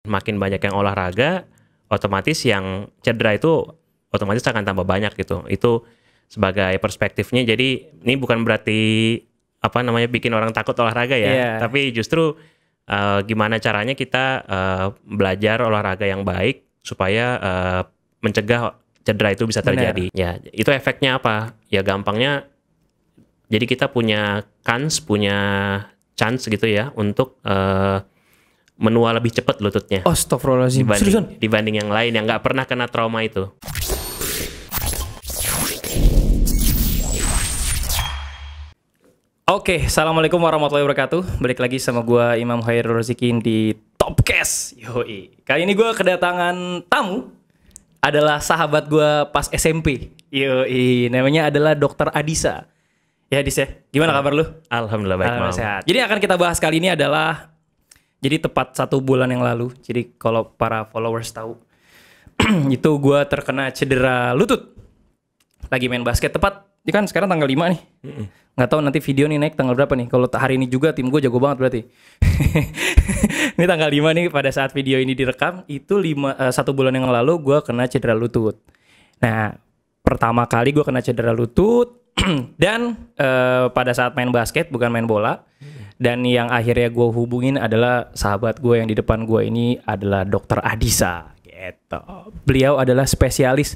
makin banyak yang olahraga, otomatis yang cedera itu otomatis akan tambah banyak gitu. Itu sebagai perspektifnya. Jadi ini bukan berarti bikin orang takut olahraga ya, tapi justru gimana caranya kita belajar olahraga yang baik supaya mencegah cedera itu bisa terjadi. Ya, itu efeknya apa? Ya gampangnya, jadi kita punya chance gitu ya untuk menua lebih cepat lututnya. Astagfirullahaladzim. Dibanding yang lain yang nggak pernah kena trauma itu. Oke, assalamualaikum warahmatullahi wabarakatuh. Balik lagi sama gue Imam Khairul Razikin di Topcast. Yoi. Kali ini gue kedatangan tamu, adalah sahabat gue pas SMP. Yoi, namanya adalah Dr. Adisa. Ya Adis ya, gimana kabar lu? Alhamdulillah baik, Mam. Sehat. Jadi akan kita bahas kali ini adalah, jadi tepat 1 bulan yang lalu. Jadi kalau para followers tahu, itu gue terkena cedera lutut. Lagi main basket tepat. Ini kan sekarang tanggal 5 nih. Nggak tahu nanti video nih naik tanggal berapa nih. Kalau hari ini juga tim gue jago banget berarti. Ini tanggal 5 nih pada saat video ini direkam. Itu 1 bulan yang lalu gue kena cedera lutut. Nah, pertama kali gue kena cedera lutut. Dan pada saat main basket, bukan main bola. Dan yang akhirnya gue hubungin adalah sahabat gue yang di depan gue ini adalah Dr. Adisa. Gitu. Beliau adalah spesialis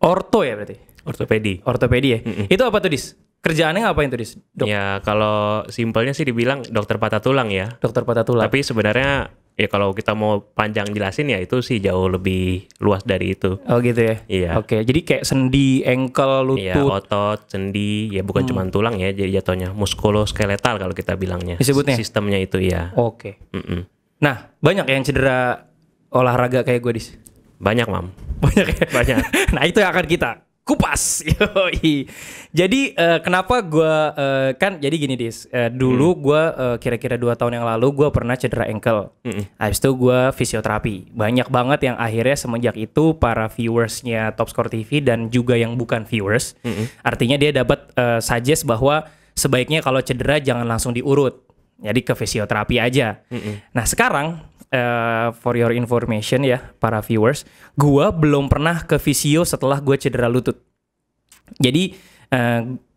orto ya berarti? Ortopedi ya? Itu apa tuh, Dis? Kerjaannya ngapain tuh, Dis? Dok? Ya, kalau simpelnya sih dibilang dokter patah tulang ya. Dokter patah tulang. Tapi sebenarnya ya kalau kita mau panjang jelasin ya itu sih jauh lebih luas dari itu. Oh gitu ya? Iya. Oke, jadi kayak sendi, ankle, lutut. Iya, otot, sendi, ya bukan cuma tulang ya, jadi jatuhnya muskuloskeletal kalau kita bilangnya. Disebutnya? Sistemnya itu ya. Oke. Nah, banyak yang cedera olahraga kayak gue, Dis? Banyak, Mam. Banyak ya? Banyak. Nah, itu yang akan kita kupas. Yoi. Jadi kenapa gue kan jadi gini, Dis. Dulu gue kira-kira 2 tahun yang lalu gue pernah cedera ankle. Habis itu gue fisioterapi. Banyak banget yang akhirnya semenjak itu para viewersnya Top Score TV dan juga yang bukan viewers. Artinya dia dapat suggest bahwa sebaiknya kalau cedera jangan langsung diurut. Jadi ke fisioterapi aja. Nah sekarang for your information ya para viewers, gue belum pernah ke fisio setelah gue cedera lutut. Jadi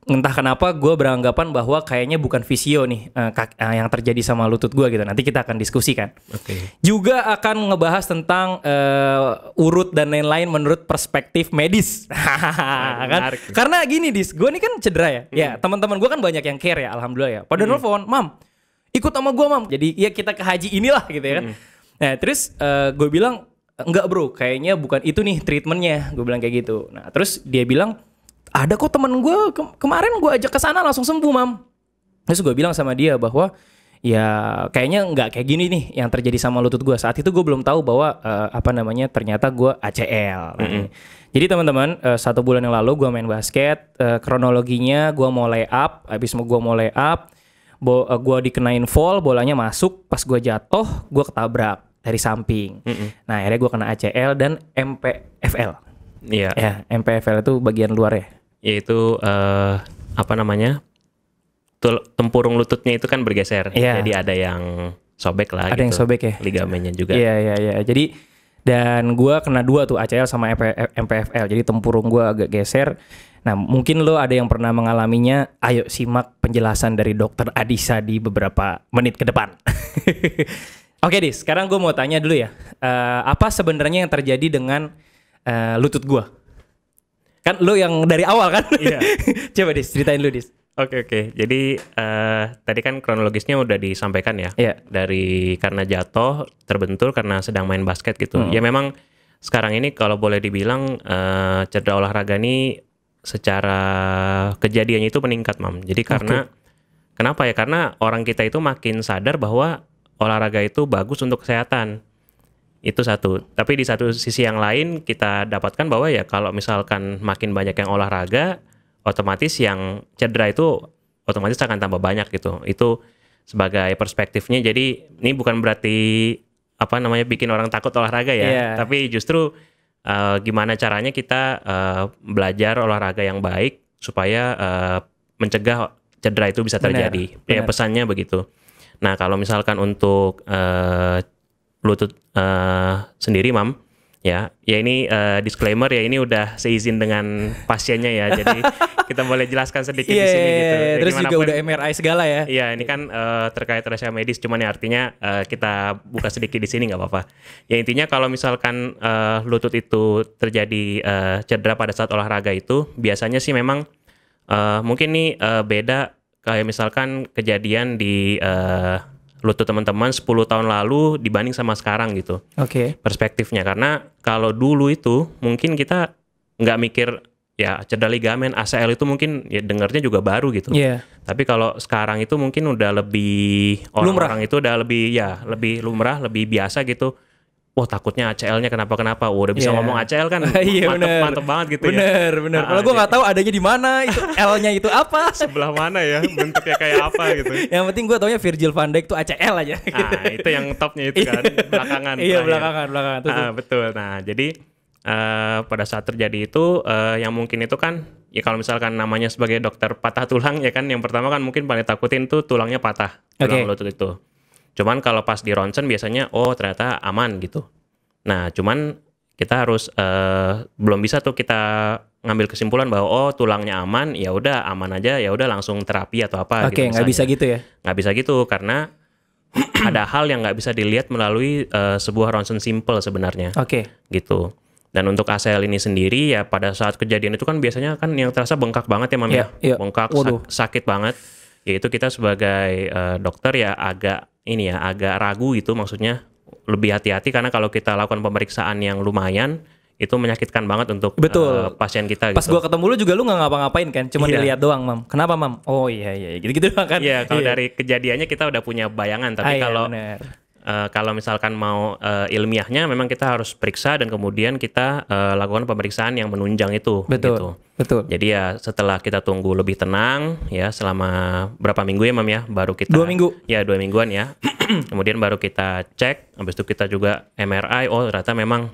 entah kenapa gue beranggapan bahwa kayaknya bukan fisio nih yang terjadi sama lutut gue gitu. Nanti kita akan diskusikan. Juga akan ngebahas tentang urut dan lain-lain menurut perspektif medis. Kan? Karena gini, Dis, gue nih kan cedera ya. Ya teman-teman gue kan banyak yang care ya, alhamdulillah ya. Pada nelfon, Mam, ikut sama gue, Mam. Jadi ya kita ke haji inilah gitu ya kan. Nah terus gue bilang, enggak bro, kayaknya bukan itu nih treatmentnya. Gue bilang kayak gitu. Nah terus dia bilang, ada kok temen gue kemarin gue ajak ke sana langsung sembuh, Mam. Terus gue bilang sama dia bahwa ya kayaknya nggak kayak gini nih yang terjadi sama lutut gue. Saat itu gue belum tahu bahwa ternyata gue ACL. Jadi teman-teman, 1 bulan yang lalu gue main basket. Kronologinya gue mau lay up. Habis gue mau lay up, gue dikenain fall, bolanya masuk. Pas gue jatuh, gue ketabrak dari samping. Nah akhirnya gue kena ACL dan MPFL. Iya. Ya, MPFL itu bagian luar ya. Yaitu tempurung lututnya itu kan bergeser. Jadi ada yang sobek lah. Ada yang sobek ya. Ligamennya juga. Iya. Jadi dan gue kena 2 tuh, ACL sama MPFL. Jadi tempurung gue agak geser. Nah mungkin lo ada yang pernah mengalaminya. Ayo simak penjelasan dari Dr. Adisa di beberapa menit ke depan. Oke, Dis, sekarang gue mau tanya dulu ya. Apa sebenarnya yang terjadi dengan lutut gue? Kan lo yang dari awal kan? Iya. Coba Dis, ceritain lu, Dis. Oke. Jadi tadi kan kronologisnya udah disampaikan ya. Dari karena jatuh, terbentur karena sedang main basket gitu. Ya memang sekarang ini kalau boleh dibilang cedera olahraga ini secara kejadiannya itu meningkat, Mam. Jadi kenapa ya? Karena orang kita itu makin sadar bahwa olahraga itu bagus untuk kesehatan. Itu satu. Tapi di satu sisi yang lain kita dapatkan bahwa ya kalau misalkan makin banyak yang olahraga, otomatis yang cedera itu otomatis akan tambah banyak gitu. Itu sebagai perspektifnya. Jadi ini bukan berarti bikin orang takut olahraga ya. Tapi justru gimana caranya kita belajar olahraga yang baik supaya mencegah cedera itu bisa terjadi. Ya pesannya begitu. Nah kalau misalkan untuk lutut sendiri, Mam. Ya ini disclaimer ya, ini udah seizin dengan pasiennya ya, jadi kita boleh jelaskan sedikit di sini gitu. Ya, terus juga udah MRI segala ya. Iya, ini kan terkait rahasia medis, cuman ya artinya kita buka sedikit di sini nggak apa-apa. Ya intinya kalau misalkan lutut itu terjadi cedera pada saat olahraga itu, biasanya sih memang mungkin nih beda kayak misalkan kejadian di lutut teman-teman 10 tahun lalu dibanding sama sekarang gitu. Oke. Perspektifnya, karena kalau dulu itu mungkin kita nggak mikir ya cedera ligamen ACL itu mungkin ya dengarnya juga baru gitu. Iya. Tapi kalau sekarang itu mungkin udah lebih orang-orang itu udah lebih lumrah, lebih biasa gitu. Wah, takutnya ACL-nya kenapa-kenapa. Wah, udah bisa ngomong ACL kan mantep banget gitu ya. Bener. Kalau gue nggak tahu adanya di mana, itu L-nya itu apa, sebelah mana ya, bentuknya kayak apa gitu. Yang penting gue taunya Virgil van Dijk tuh ACL aja. Nah, itu yang topnya itu kan, belakangan. Iya, belakangan. Betul. Nah, jadi pada saat terjadi itu, yang mungkin itu kan, ya kalau misalkan namanya sebagai dokter patah tulang ya kan, yang pertama kan mungkin paling takutin tuh tulangnya patah, tulang lutut itu. Cuman kalau pas di ronsen biasanya ternyata aman gitu. Nah, cuman kita harus belum bisa tuh kita ngambil kesimpulan bahwa tulangnya aman, ya udah aman aja, ya udah langsung terapi atau apa. Oke, nggak bisa gitu ya? Nggak bisa gitu karena ada hal yang nggak bisa dilihat melalui sebuah ronsen simple sebenarnya. Oke. Gitu. Dan untuk ACL ini sendiri ya pada saat kejadian itu kan biasanya kan yang terasa bengkak banget ya, Mam ya. Bengkak, sakit banget. Yaitu kita sebagai dokter ya agak ragu gitu, maksudnya lebih hati-hati karena kalau kita lakukan pemeriksaan yang lumayan itu menyakitkan banget untuk pasien kita. Pas gua ketemu lu juga lu nggak ngapa-ngapain kan, cuma dilihat doang, Mam. Kenapa, Mam? Oh iya gitu doang kan. Iya, kalau dari kejadiannya kita udah punya bayangan, tapi kalau misalkan mau ilmiahnya memang kita harus periksa dan kemudian kita lakukan pemeriksaan yang menunjang itu. Betul. Jadi ya setelah kita tunggu lebih tenang ya selama berapa minggu ya, Mam ya, baru kita 2 minggu. Ya 2 mingguan ya. Kemudian baru kita cek, habis itu kita juga MRI, ternyata memang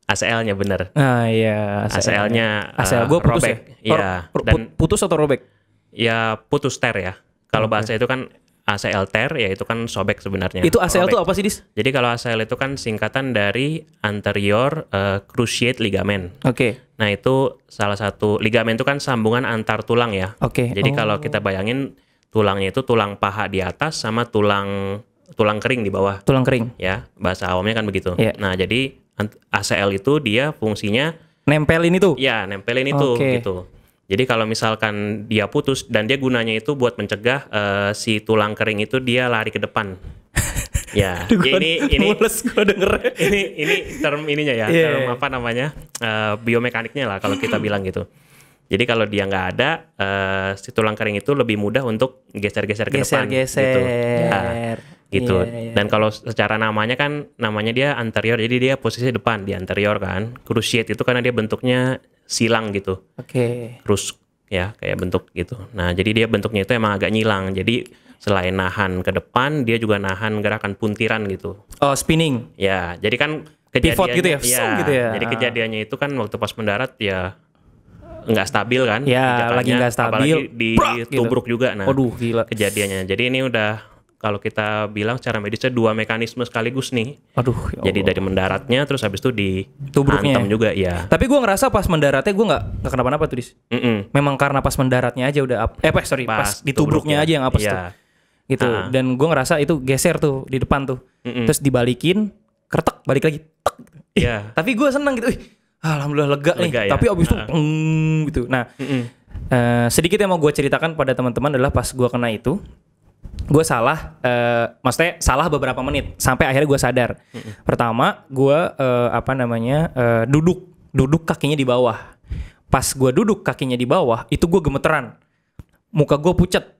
ACL-nya bener. Iya. ACL-nya ACL gue putus robek. Ya. Dan putus atau robek? Ya putus tear ya. Kalau bahasa itu kan ACL tear, ya itu kan sobek sebenarnya. Itu ACL itu apa sih, Dis? Jadi kalau ACL itu kan singkatan dari anterior cruciate ligament. Oke. Nah itu salah satu ligamen itu kan sambungan antar tulang ya. Oke. Jadi kalau kita bayangin tulangnya itu tulang paha di atas sama tulang kering di bawah. Tulang kering. Ya, bahasa awamnya kan begitu. Yeah. Nah jadi ACL itu dia fungsinya nempelin itu. Ya, nempelin itu gitu. Jadi kalau misalkan dia putus dan dia gunanya itu buat mencegah si tulang kering itu dia lari ke depan. Ya, ini mules gua dengernya. Ini term ininya ya, term apa namanya? Biomekaniknya lah kalau kita bilang gitu. Jadi kalau dia nggak ada, si tulang kering itu lebih mudah untuk geser-geser ke depan gitu. Ya, gitu. Dan kalau secara namanya dia anterior, jadi dia posisi depan di anterior kan. Cruciate itu karena dia bentuknya silang gitu. Terus ya kayak bentuk gitu. Nah, jadi dia bentuknya itu emang agak nyilang. Jadi selain nahan ke depan, dia juga nahan gerakan puntiran gitu. Oh, spinning. Ya, jadi kan pivot gitu ya. Gitu ya. Jadi kejadiannya itu kan waktu pas mendarat ya nggak stabil kan. Ya, lagi nggak stabil. Apalagi ditubruk gitu juga. Nah, waduh, gila. Kejadiannya. Jadi ini udah kalau kita bilang secara medisnya 2 mekanisme sekaligus nih. Aduh, ya jadi dari mendaratnya terus habis itu dihantam juga ya. Tapi gue ngerasa pas mendaratnya gue nggak kenapa-napa tuh, Dis. Memang karena pas mendaratnya aja udah pas ditubruknya aja yang apes tuh. Gitu. Dan gue ngerasa itu geser tuh di depan tuh. Terus dibalikin, kertek, balik lagi. Iya. Tapi gue seneng gitu. Alhamdulillah lega nih. Ya? Tapi abis itu gitu. Nah, sedikit yang mau gue ceritakan pada teman-teman adalah pas gue kena itu, gue salah, maksudnya salah beberapa menit sampai akhirnya gue sadar. Pertama, gue duduk kakinya di bawah. Pas gue duduk kakinya di bawah, itu gue gemeteran, muka gue pucet.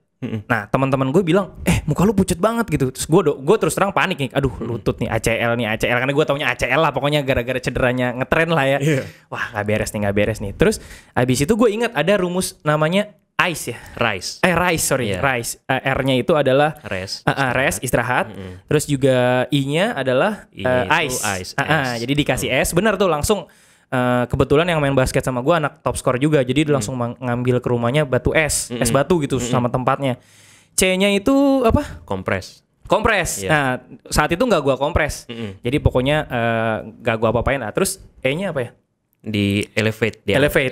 Nah, teman-teman gue bilang, muka lu pucet banget gitu. Terus gue terus terang panik nih, aduh lutut nih ACL karena gue taunya ACL lah, pokoknya gara-gara cederanya ngetren lah ya. Wah, nggak beres nih. Terus abis itu gue ingat ada rumus namanya RICE. RICE. R-nya itu adalah rest, istirahat. Terus juga I-nya adalah ice. Jadi dikasih S, benar tuh langsung. Kebetulan yang main basket sama gue anak top score juga, jadi dia langsung ngambil ke rumahnya batu es batu gitu sama tempatnya. C-nya itu apa? Kompres. Kompres. Nah, saat itu nggak gua kompres. Jadi pokoknya nggak gua apa-apain lah. Terus E-nya apa ya? Di elevate. Elevate.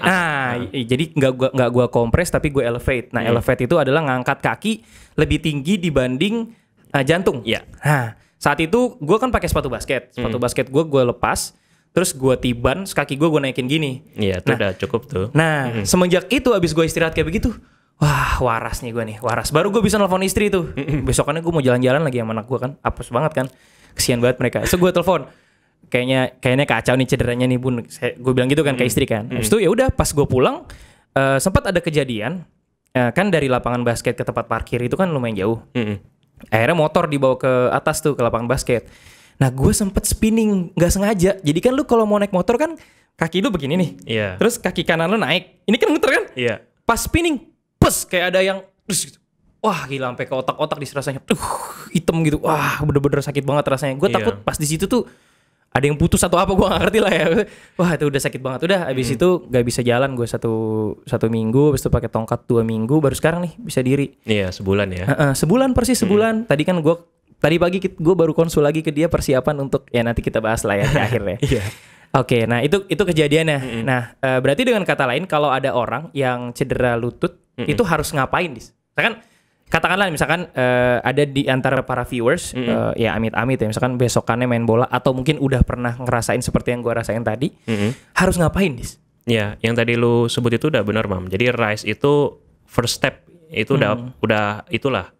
Jadi nggak gua kompres tapi gue elevate. Nah, elevate itu adalah ngangkat kaki lebih tinggi dibanding jantung. Iya. Nah, saat itu gua kan pakai sepatu basket. Sepatu basket gua lepas, terus gua tiban, kaki gua naikin gini. Iya, itu udah cukup tuh. Nah, semenjak itu abis gua istirahat kayak begitu, wah, waras nih gue nih, waras. Baru gue bisa nelfon istri tuh. Besokannya gue mau jalan-jalan lagi sama anak gue kan. Apes banget kan. Kesian banget mereka. So gue telepon. Kayaknya kacau nih cederanya nih Bun. Gue bilang gitu kan ke istri kan. Habis itu ya udah pas gue pulang sempat ada kejadian. Kan dari lapangan basket ke tempat parkir itu kan lumayan jauh. Akhirnya motor dibawa ke atas tuh ke lapangan basket. Nah gue sempet spinning nggak sengaja. Jadi kan lu kalau mau naik motor kan kaki lu begini nih. Iya. Terus kaki kanan lu naik. Ini kan muter kan? Iya. Pas spinning, kayak ada yang gitu. Wah gila sampai ke otak-otak di rasanya. Hitam gitu. Wah bener-bener sakit banget rasanya. Gue takut pas di situ tuh ada yang putus atau apa, gue gak ngerti lah ya. Wah itu udah sakit banget. Udah abis itu gak bisa jalan gue satu minggu. Abis itu pakai tongkat 2 minggu. Baru sekarang nih bisa diri. Iya sebulan ya. Sebulan persis sebulan. Tadi kan tadi pagi gue baru konsul lagi ke dia persiapan untuk ya nanti kita bahas lah ya di akhir ya. Iya. Oke, nah itu kejadiannya. Nah, berarti dengan kata lain kalau ada orang yang cedera lutut itu harus ngapain, Dis? Misalkan ada di antara para viewers ya amit-amit ya, misalkan besokannya main bola atau mungkin udah pernah ngerasain seperti yang gue rasain tadi, harus ngapain, Dis? Ya, yang tadi lu sebut itu udah benar, Mam. Jadi rise itu first step itu udah itulah.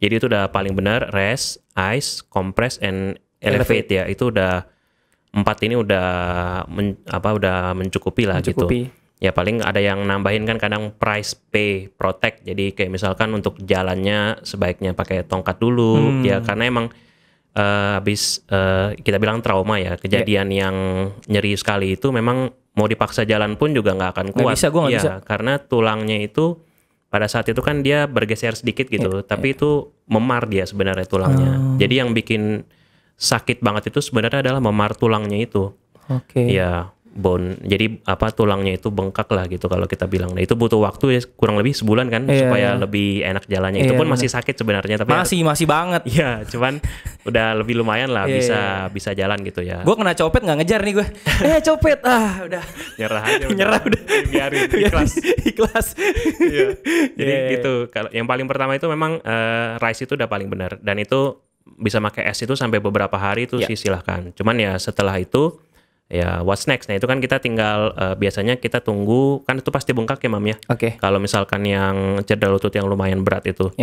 Jadi itu udah paling benar, rest, ice, compress and elevate ya. Itu udah 4 ini udah mencukupi lah gitu. Ya paling ada yang nambahin kan kadang price, pay, protect. Jadi kayak misalkan untuk jalannya sebaiknya pakai tongkat dulu ya karena emang habis kita bilang trauma ya, kejadian yang nyeri sekali itu memang mau dipaksa jalan pun juga nggak akan kuat. Nggak bisa. Karena tulangnya itu pada saat itu kan dia bergeser sedikit gitu, tapi itu memar dia sebenarnya tulangnya. Jadi yang bikin sakit banget itu sebenarnya adalah memar tulangnya itu. Ya, bone. Jadi tulangnya itu bengkak lah gitu kalau kita bilang. Nah, itu butuh waktu ya kurang lebih sebulan kan supaya lebih enak jalannya. Itu pun masih sakit sebenarnya tapi masih banget. Iya, cuman udah lebih lumayan lah bisa jalan gitu ya. Gue kena copet nggak ngejar nih gue. Copet udah. Nyerah aja. Nyerah udah. Biarin ikhlas. Iya. Jadi gitu. Kalau yang paling pertama itu memang rise itu udah paling benar dan itu bisa pakai es itu sampai beberapa hari itu sih silahkan. Cuman ya setelah itu ya what's next? Nah itu kan kita tinggal biasanya kita tunggu kan itu pasti bengkak ya Mam ya. Kalau misalkan yang cedera lutut yang lumayan berat itu,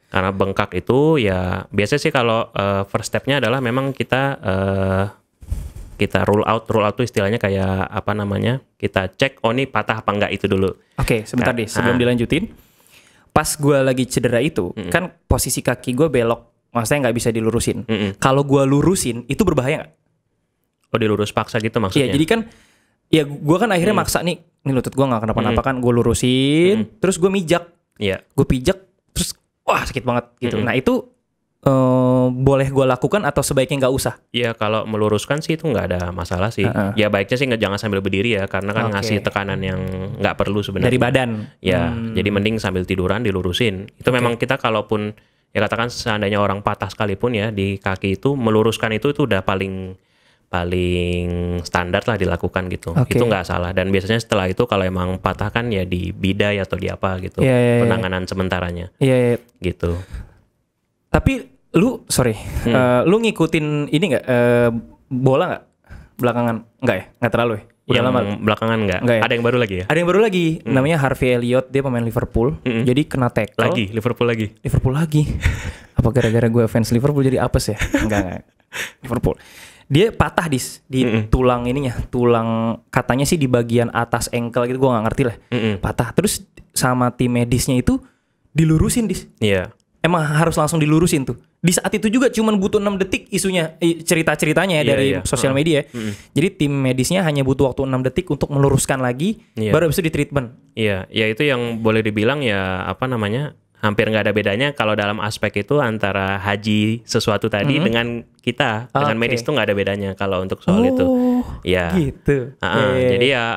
karena bengkak itu ya biasanya sih kalau first stepnya adalah memang kita rule out tuh istilahnya kayak kita cek ini patah apa enggak itu dulu. Sebentar deh sebelum dilanjutin. Pas gue lagi cedera itu kan posisi kaki gue belok. Maksudnya nggak bisa dilurusin. Kalau gue lurusin, itu berbahaya nggak? Oh dilurus paksa gitu maksudnya? Iya, jadi kan, ya gue kan akhirnya maksa nih lutut gue nggak kenapa-napa kan, gue lurusin, terus gue mijak. Gue pijak, terus wah sakit banget gitu. Nah itu boleh gue lakukan atau sebaiknya nggak usah? Iya, kalau meluruskan sih itu nggak ada masalah sih. Ya baiknya sih jangan sambil berdiri ya, karena kan ngasih tekanan yang nggak perlu sebenarnya. Dari badan? Ya, jadi mending sambil tiduran dilurusin. Itu memang kita kalaupun ya katakan seandainya orang patah sekalipun ya di kaki itu meluruskan itu udah paling standar lah dilakukan gitu. Itu nggak salah dan biasanya setelah itu kalau emang patah kan ya di bidai atau di apa gitu penanganan sementaranya gitu. Tapi lu lu ngikutin ini nggak bola nggak belakangan? Nggak ya, nggak terlalu ya. Udah lama belakangan nggak ya? Ada yang baru lagi ya? Ada yang baru lagi. Namanya Harvey Elliott, dia pemain Liverpool. Jadi kena tackle. Liverpool lagi. Apa gara-gara gue fans Liverpool jadi apes ya? Enggak. Liverpool. Dia patah di tulang ininya, tulang katanya sih di bagian atas ankle gitu, gue nggak ngerti lah. Patah. Terus sama tim medisnya itu dilurusin Iya. Emang harus langsung dilurusin tuh. Di saat itu juga cuman butuh 6 detik isunya, cerita-ceritanya dari sosial media. Jadi tim medisnya hanya butuh waktu 6 detik untuk meluruskan lagi, baru habis itu di-treatment. Iya, ya itu yang boleh dibilang ya hampir nggak ada bedanya kalau dalam aspek itu antara haji sesuatu tadi dengan kita, dengan medis tuh nggak ada bedanya kalau untuk soal itu. Ya. Gitu. Jadi ya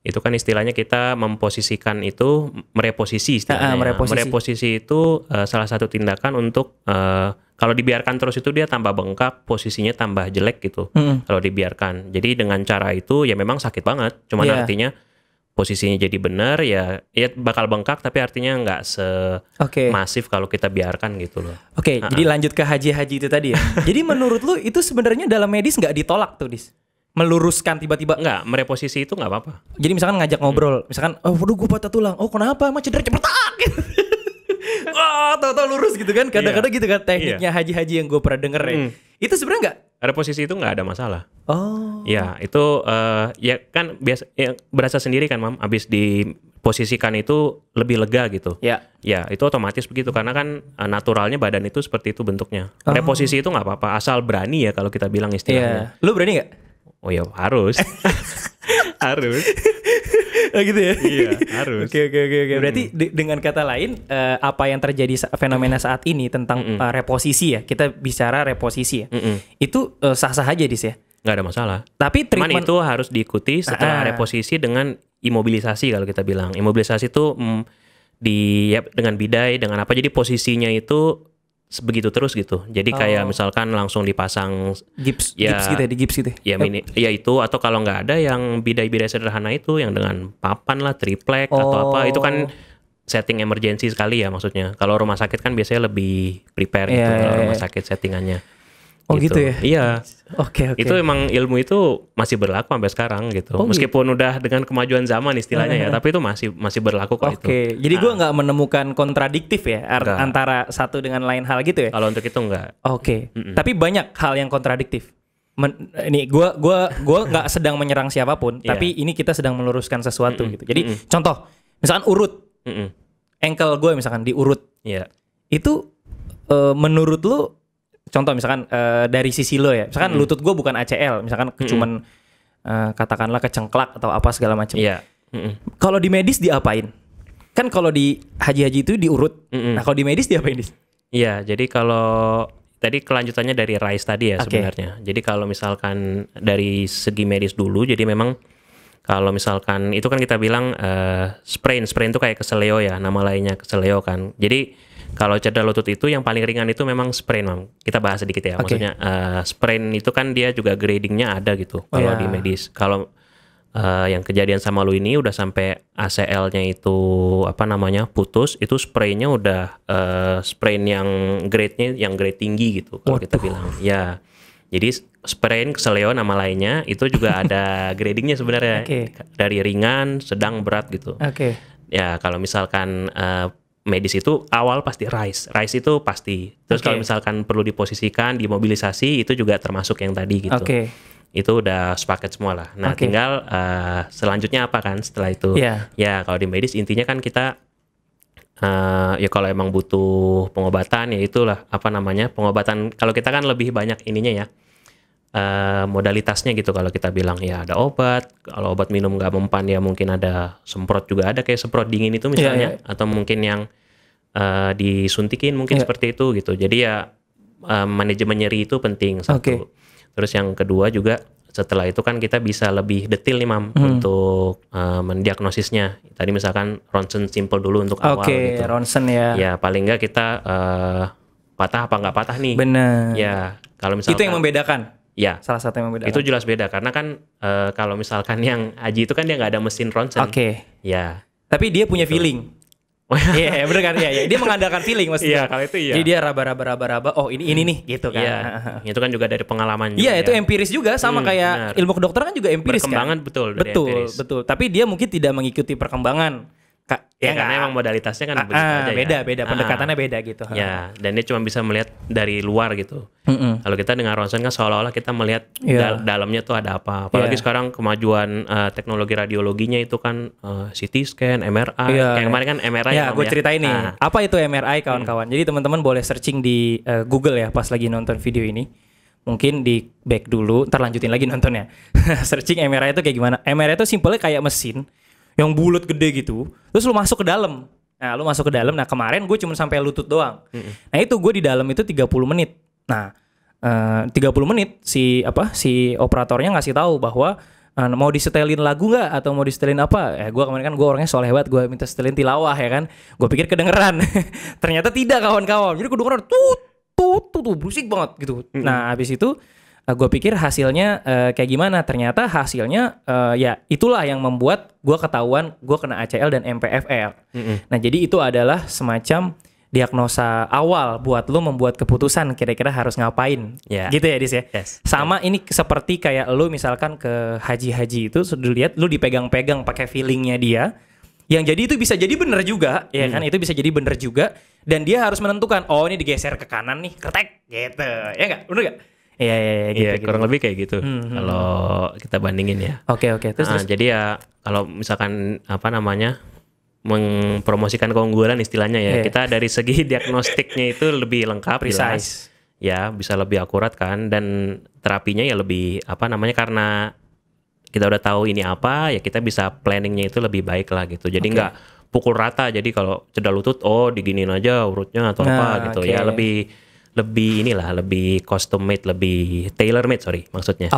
Itu kan istilahnya kita memposisikan itu, mereposisi istilahnya. Mereposisi itu salah satu tindakan untuk kalau dibiarkan terus itu dia tambah bengkak, posisinya tambah jelek gitu. Kalau dibiarkan. Jadi dengan cara itu ya memang sakit banget. Cuman artinya posisinya jadi benar ya bakal bengkak, tapi artinya nggak masif kalau kita biarkan gitu loh. Jadi lanjut ke haji itu tadi ya. Jadi menurut lu itu sebenarnya dalam medis nggak ditolak tuh, Dis? Meluruskan tiba-tiba? Nggak, mereposisi itu nggak apa-apa. Jadi misalkan ngajak ngobrol, misalkan, waduh gue patah tulang, kenapa? Emang cedera cepet gitu. Wah, tau-tau lurus gitu kan. Kadang-kadang gitu kan tekniknya haji-haji yang gue pernah denger ya. Itu sebenarnya nggak? Reposisi itu nggak ada masalah. Ya, itu ya kan biasa ya, berasa sendiri kan, Mam. Abis diposisikan itu lebih lega gitu. Ya, itu otomatis begitu karena kan naturalnya badan itu seperti itu bentuknya. Reposisi itu nggak apa-apa, asal berani ya kalau kita bilang istilahnya. Lu berani nggak? Oh ya harus. Harus. Gitu ya? Iya, harus. Oke. Berarti dengan kata lain, apa yang terjadi fenomena saat ini tentang reposisi ya, kita bicara reposisi ya, itu sah-sah aja, Dis ya? Nggak ada masalah. Tapi treatment itu harus diikuti setelah reposisi dengan imobilisasi kalau kita bilang. Imobilisasi itu dengan bidai, dengan apa, jadi posisinya itu begitu terus gitu. Jadi kayak misalkan langsung dipasang gips gitu. Ya ya itu, atau kalau nggak ada yang bidai-bidai sederhana itu yang dengan papan lah, triplek atau apa, itu kan setting emergency sekali ya maksudnya. Kalau rumah sakit kan biasanya lebih prepare gitu kalau rumah sakit settingannya. Gitu ya? Iya. Oke. Itu emang ilmu itu masih berlaku sampai sekarang gitu. Meskipun udah dengan kemajuan zaman istilahnya ya, tapi itu masih berlaku kok itu. Jadi gue nggak menemukan kontradiktif ya antara satu dengan lain hal gitu ya? Kalau untuk itu enggak. Tapi banyak hal yang kontradiktif. Ini gue nggak sedang menyerang siapapun, tapi ini kita sedang meluruskan sesuatu gitu. Jadi contoh, misalkan urut, ankle gue misalkan diurut, itu menurut lu? Contoh misalkan dari sisi lo ya, misalkan lutut gue bukan ACL, misalkan cuman katakanlah kecengklak atau apa segala macam. Kalau di medis diapain? Kan kalau di haji-haji itu diurut. Nah kalau di medis diapain, Dis? Iya, jadi kalau tadi kelanjutannya dari RICE tadi ya sebenarnya. Jadi kalau misalkan dari segi medis dulu, jadi memang kalau misalkan itu kan kita bilang sprain itu kayak keseleo ya, nama lainnya keseleo kan. Jadi kalau cedera lutut itu yang paling ringan itu memang sprain, Mam. Kita bahas sedikit ya. Maksudnya sprain itu kan dia juga gradingnya ada gitu kalau di medis. Kalau yang kejadian sama lu ini udah sampai ACL-nya itu putus, itu sprainnya udah sprain yang grade-nya yang grade tinggi gitu kalau kita bilang. Ya. Jadi sprain keseleo nama lainnya itu juga ada gradingnya sebenarnya. Dari ringan, sedang, berat gitu. Ya, kalau misalkan medis itu awal pasti RICE itu pasti. Terus kalau misalkan perlu diposisikan, dimobilisasi, itu juga termasuk yang tadi gitu. Itu udah sepaket semua lah. Nah tinggal selanjutnya apa kan setelah itu? Ya kalau di medis intinya kan kita ya kalau emang butuh pengobatan ya itulah pengobatan. Kalau kita kan lebih banyak ininya ya. Modalitasnya gitu kalau kita bilang ya ada obat, kalau obat minum nggak mempan ya mungkin ada semprot juga, ada kayak semprot dingin itu misalnya, atau mungkin yang disuntikin mungkin seperti itu gitu. Jadi ya manajemen nyeri itu penting satu. Terus yang kedua juga setelah itu kan kita bisa lebih detail nih, Mam, untuk mendiagnosisnya. Tadi misalkan ronsen simple dulu untuk awal gitu. Ronsen ya. Ya paling nggak kita patah apa nggak patah nih. Benar. Ya kalau misalkan itu yang membedakan. Ya, salah satu yang membedakan. Itu jelas beda karena kan kalau misalkan yang haji itu kan dia nggak ada mesin ronsen. Ya. Tapi dia punya feeling. Iya, bener kan? Iya, dia mengandalkan feeling maksudnya. Iya, kalau itu iya. Jadi dia raba-raba. Oh, ini nih gitu kan. Iya. Itu kan juga dari pengalaman juga. Iya, itu empiris juga sama kayak ilmu kedokteran kan juga empiris kan. Perkembangan betul dari empiris. Betul. Tapi dia mungkin tidak mengikuti perkembangan. Karena emang modalitasnya kan begitu aja beda. Pendekatannya beda gitu. Ya, dan dia cuma bisa melihat dari luar gitu. Kalau kita dengan ronsen kan seolah-olah kita melihat dalamnya tuh ada apa. Apalagi sekarang kemajuan teknologi radiologinya itu kan CT scan, MRI. Kayak kemarin kan MRI. Ya, gue ceritain nih. Apa itu MRI kawan-kawan? Jadi teman-teman boleh searching di Google ya pas lagi nonton video ini. Mungkin di back dulu, ntar lanjutin lagi nontonnya. Searching MRI itu kayak gimana? MRI itu simpelnya kayak mesin yang bulat gede gitu, terus lu masuk ke dalam. Nah, kemarin gue cuma sampai lutut doang. Nah, itu gue di dalam itu 30 menit. Nah, 30 menit si operatornya ngasih tahu bahwa mau disetelin lagu nggak atau mau disetelin apa? Gue kemarin kan gue orangnya soleh banget, gue minta setelin tilawah ya kan. Gue pikir kedengeran, ternyata tidak kawan-kawan. Jadi kedengeran tuh berisik banget gitu. Nah habis itu gue pikir hasilnya kayak gimana? Ternyata hasilnya ya itulah yang membuat gue ketahuan gue kena ACL dan MPFL. Nah jadi itu adalah semacam diagnosa awal buat lu membuat keputusan kira-kira harus ngapain, gitu ya Dis ya. Sama ini seperti kayak lu misalkan ke haji itu sudah lihat lu dipegang-pegang pakai feelingnya dia, yang jadi itu bisa jadi bener juga, ya kan? Itu bisa jadi bener juga, dan dia harus menentukan, oh ini digeser ke kanan nih, kretek, gitu, ya nggak? Bener nggak? Iya, gitu, kurang lebih kayak gitu. Kalau kita bandingin ya. Oke. Terus. Jadi ya kalau misalkan mempromosikan keunggulan istilahnya ya, kita dari segi diagnostiknya itu lebih lengkap, precise, ya bisa lebih akurat kan, dan terapinya ya lebih karena kita udah tahu ini apa, ya kita bisa planningnya itu lebih baik lah gitu. Jadi nggak pukul rata. Jadi kalau cedera lutut, diginiin aja urutnya atau apa gitu. Ya lebih custom made, lebih tailor made maksudnya.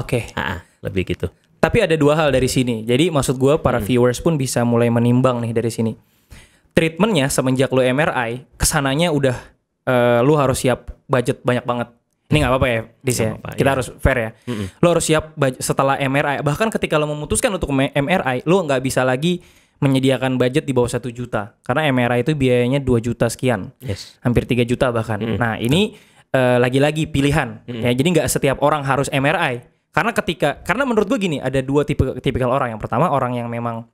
Lebih gitu. Tapi ada dua hal dari sini. Jadi maksud gue para viewers pun bisa mulai menimbang nih dari sini. Treatmentnya semenjak lu MRI, kesananya udah lu harus siap budget banyak banget. Ini nggak apa-apa ya, Dis ya. Kita harus fair ya. Lu harus siap setelah MRI. Bahkan ketika lu memutuskan untuk MRI, lu nggak bisa lagi menyediakan budget di bawah 1 juta. Karena MRI itu biayanya 2 juta sekian. Hampir 3 juta bahkan. Nah ini lagi-lagi pilihan. Ya, jadi nggak setiap orang harus MRI. Karena menurut gue gini, ada dua tipikal orang. Yang pertama orang yang memang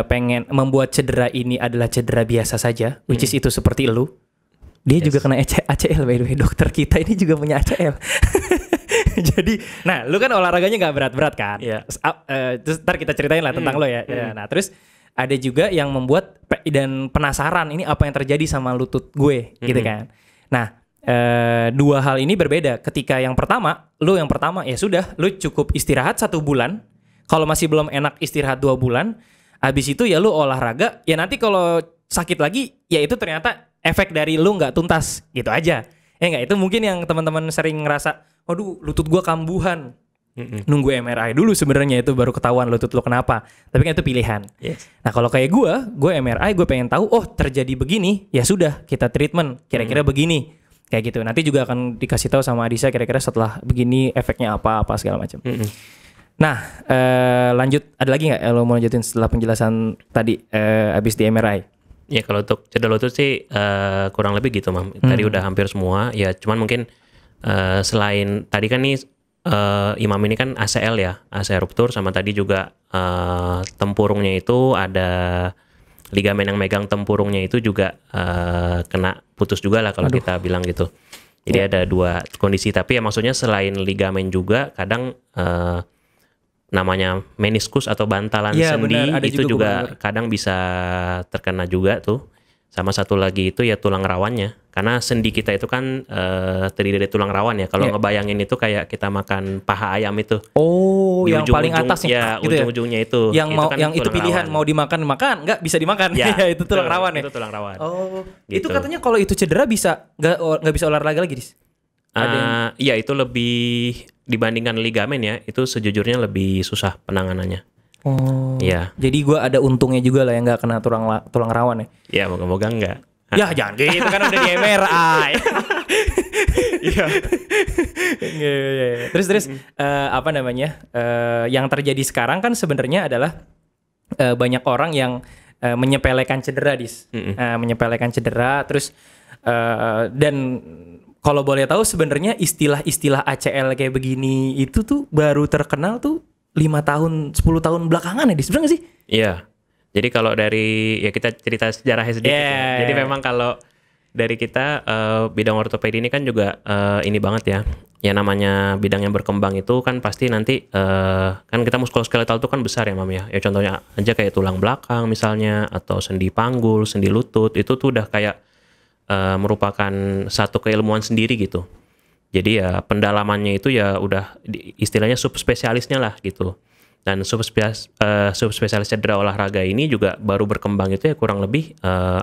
pengen membuat cedera ini adalah cedera biasa saja, which is itu seperti lu. Dia juga kena ACL by the way. Dokter kita ini juga punya ACL. Jadi, nah lu kan olahraganya nggak berat-berat kan? Terus ntar kita ceritain lah tentang lo ya. Nah terus ada juga yang membuat dan penasaran ini apa yang terjadi sama lutut gue, gitu kan? Nah. Dua hal ini berbeda. Ketika yang pertama ya sudah, lu cukup istirahat 1 bulan. Kalau masih belum enak istirahat 2 bulan. Habis itu ya lu olahraga. Ya nanti kalau sakit lagi, ya itu ternyata efek dari lu nggak tuntas, gitu aja. Nggak, itu mungkin yang teman-teman sering ngerasa, waduh lutut gua kambuhan. Nunggu MRI dulu sebenarnya itu baru ketahuan lutut lo kenapa. Tapi kan itu pilihan. Nah kalau kayak gue MRI, gue pengen tahu, terjadi begini, ya sudah kita treatment. Kira-kira begini. Kayak gitu. Nanti juga akan dikasih tahu sama Adisa kira-kira setelah begini efeknya apa segala macam. Nah, lanjut. Ada lagi nggak lo mau lanjutin setelah penjelasan tadi abis di MRI? Ya kalau untuk cedera lutut sih kurang lebih gitu, Mam. Tadi udah hampir semua. Ya cuman mungkin selain tadi kan nih Imam ini kan ACL ya, ACL ruptur, sama tadi juga tempurungnya itu ada ligamen yang megang tempurungnya itu juga kena putus juga lah kalau kita bilang gitu. Jadi ada dua kondisi, tapi ya maksudnya selain ligamen juga kadang namanya meniskus atau bantalan sendi itu juga kadang bisa terkena juga tuh. Sama satu lagi itu ya tulang rawannya, karena sendi kita itu kan terdiri dari tulang rawan ya. Kalau ngebayangin itu kayak kita makan paha ayam itu. Yang paling atas ya, gitu ujung-ujungnya itu. Yang itu, kan yang itu pilihan rawan. Mau dimakan nggak bisa dimakan. Ya, itu tulang rawan ya. Itu tulang rawan. Gitu. Itu katanya kalau itu cedera bisa nggak bisa olahraga lagi, Dis? Iya, itu lebih dibandingkan ligamen ya, itu sejujurnya lebih susah penanganannya. Iya. Jadi gue ada untungnya juga lah yang nggak kena tulang rawan ya. Ya moga-moga enggak. Ya jangan gitu kan udah di MRI. Iya. Terus yang terjadi sekarang kan sebenarnya adalah banyak orang yang menyepelekan cedera, Dis. Menyepelekan cedera, terus dan kalau boleh tahu sebenarnya istilah ACL kayak begini itu tuh baru terkenal tuh 5 tahun, 10 tahun belakangan ya, Dis, bener gak sih? Iya. Jadi kalau dari, ya kita cerita sejarahnya sedikit. Jadi memang kalau dari kita, bidang ortopedi ini kan juga ini banget ya. Ya namanya bidang yang berkembang itu kan pasti nanti, kan kita muskuloskeletal itu kan besar ya, Mam ya. Ya contohnya aja kayak tulang belakang misalnya, atau sendi panggul, sendi lutut, itu tuh udah kayak merupakan satu keilmuan sendiri gitu. Jadi ya pendalamannya itu ya udah istilahnya subspesialisnya lah gitu. Dan subspesialis cedera olahraga ini juga baru berkembang itu ya kurang lebih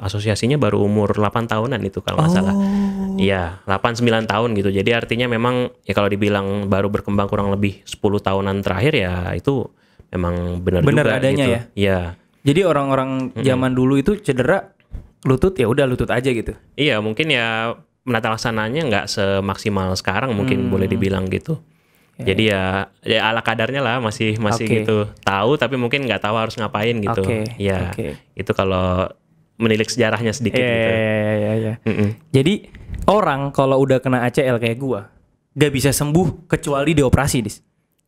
asosiasinya baru umur 8 tahunan itu kalau nggak salah. Iya, 8-9 tahun gitu. Jadi artinya memang ya kalau dibilang baru berkembang kurang lebih 10 tahunan terakhir ya itu memang benar juga adanya gitu. ya. Iya. Jadi orang-orang zaman dulu itu cedera lutut ya udah lutut aja gitu. Iya, mungkin ya menata laksananya nggak semaksimal sekarang mungkin boleh dibilang gitu. Jadi ya ala kadarnya lah masih gitu. Tahu tapi mungkin nggak tahu harus ngapain gitu. Iya. Itu kalau menilik sejarahnya sedikit gitu. Iya. Jadi orang kalau udah kena ACL kayak gua gak bisa sembuh kecuali dioperasi, Dis.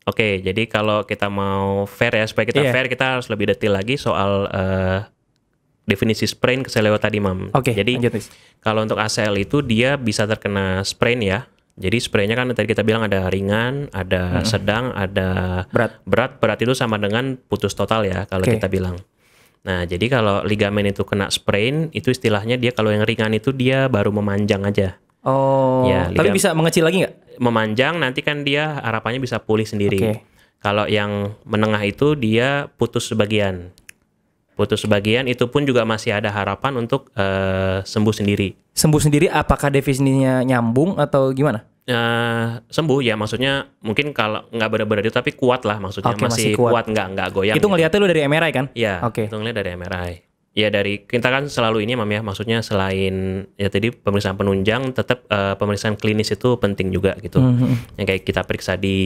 Oke, jadi kalau kita mau fair ya, supaya kita fair kita harus lebih detail lagi soal definisi sprain ke seleo tadi, Mam. Jadi lanjut, Dis. Kalau untuk ACL itu dia bisa terkena sprain ya. Jadi sprainnya kan tadi kita bilang ada ringan, ada sedang, ada berat. Berat itu sama dengan putus total ya kalau kita bilang. Nah, jadi kalau ligamen itu kena sprain, itu istilahnya dia kalau yang ringan itu dia baru memanjang aja. Ya, tapi bisa mengecil lagi nggak? Memanjang, nanti kan dia harapannya bisa pulih sendiri. Kalau yang menengah itu dia putus sebagian. Putus sebagian itu pun juga masih ada harapan untuk sembuh sendiri. Sembuh sendiri apakah definisinya nyambung atau gimana? Sembuh ya, maksudnya mungkin kalau nggak benar-benar itu tapi kuat lah maksudnya, masih kuat nggak goyang. Itu ngeliatnya lu dari MRI kan? Iya, itu ngeliat dari MRI. Ya dari kita kan selalu ini, Mam ya, maksudnya selain ya tadi pemeriksaan penunjang, tetap pemeriksaan klinis itu penting juga gitu. Yang kayak kita periksa di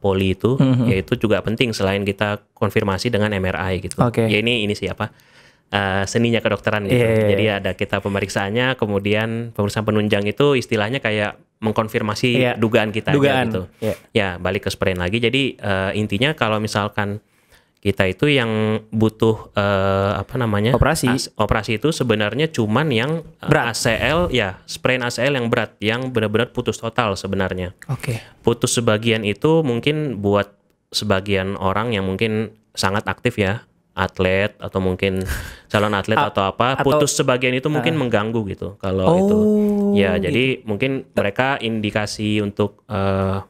poli itu, ya itu juga penting selain kita konfirmasi dengan MRI gitu. Ya ini siapa? Seninya kedokteran gitu. Jadi ada kita pemeriksaannya, kemudian pemeriksaan penunjang itu istilahnya kayak mengkonfirmasi dugaan kita aja gitu. Ya balik ke sprain lagi. Jadi intinya kalau misalkan kita itu yang butuh operasi itu sebenarnya cuman yang ACL ya, sprain ACL yang berat, yang benar-benar putus total sebenarnya. Putus sebagian itu mungkin buat sebagian orang yang mungkin sangat aktif ya, atlet atau mungkin calon atlet atau apa, putus sebagian itu mungkin mengganggu gitu kalau itu. Ya, jadi mungkin mereka indikasi untuk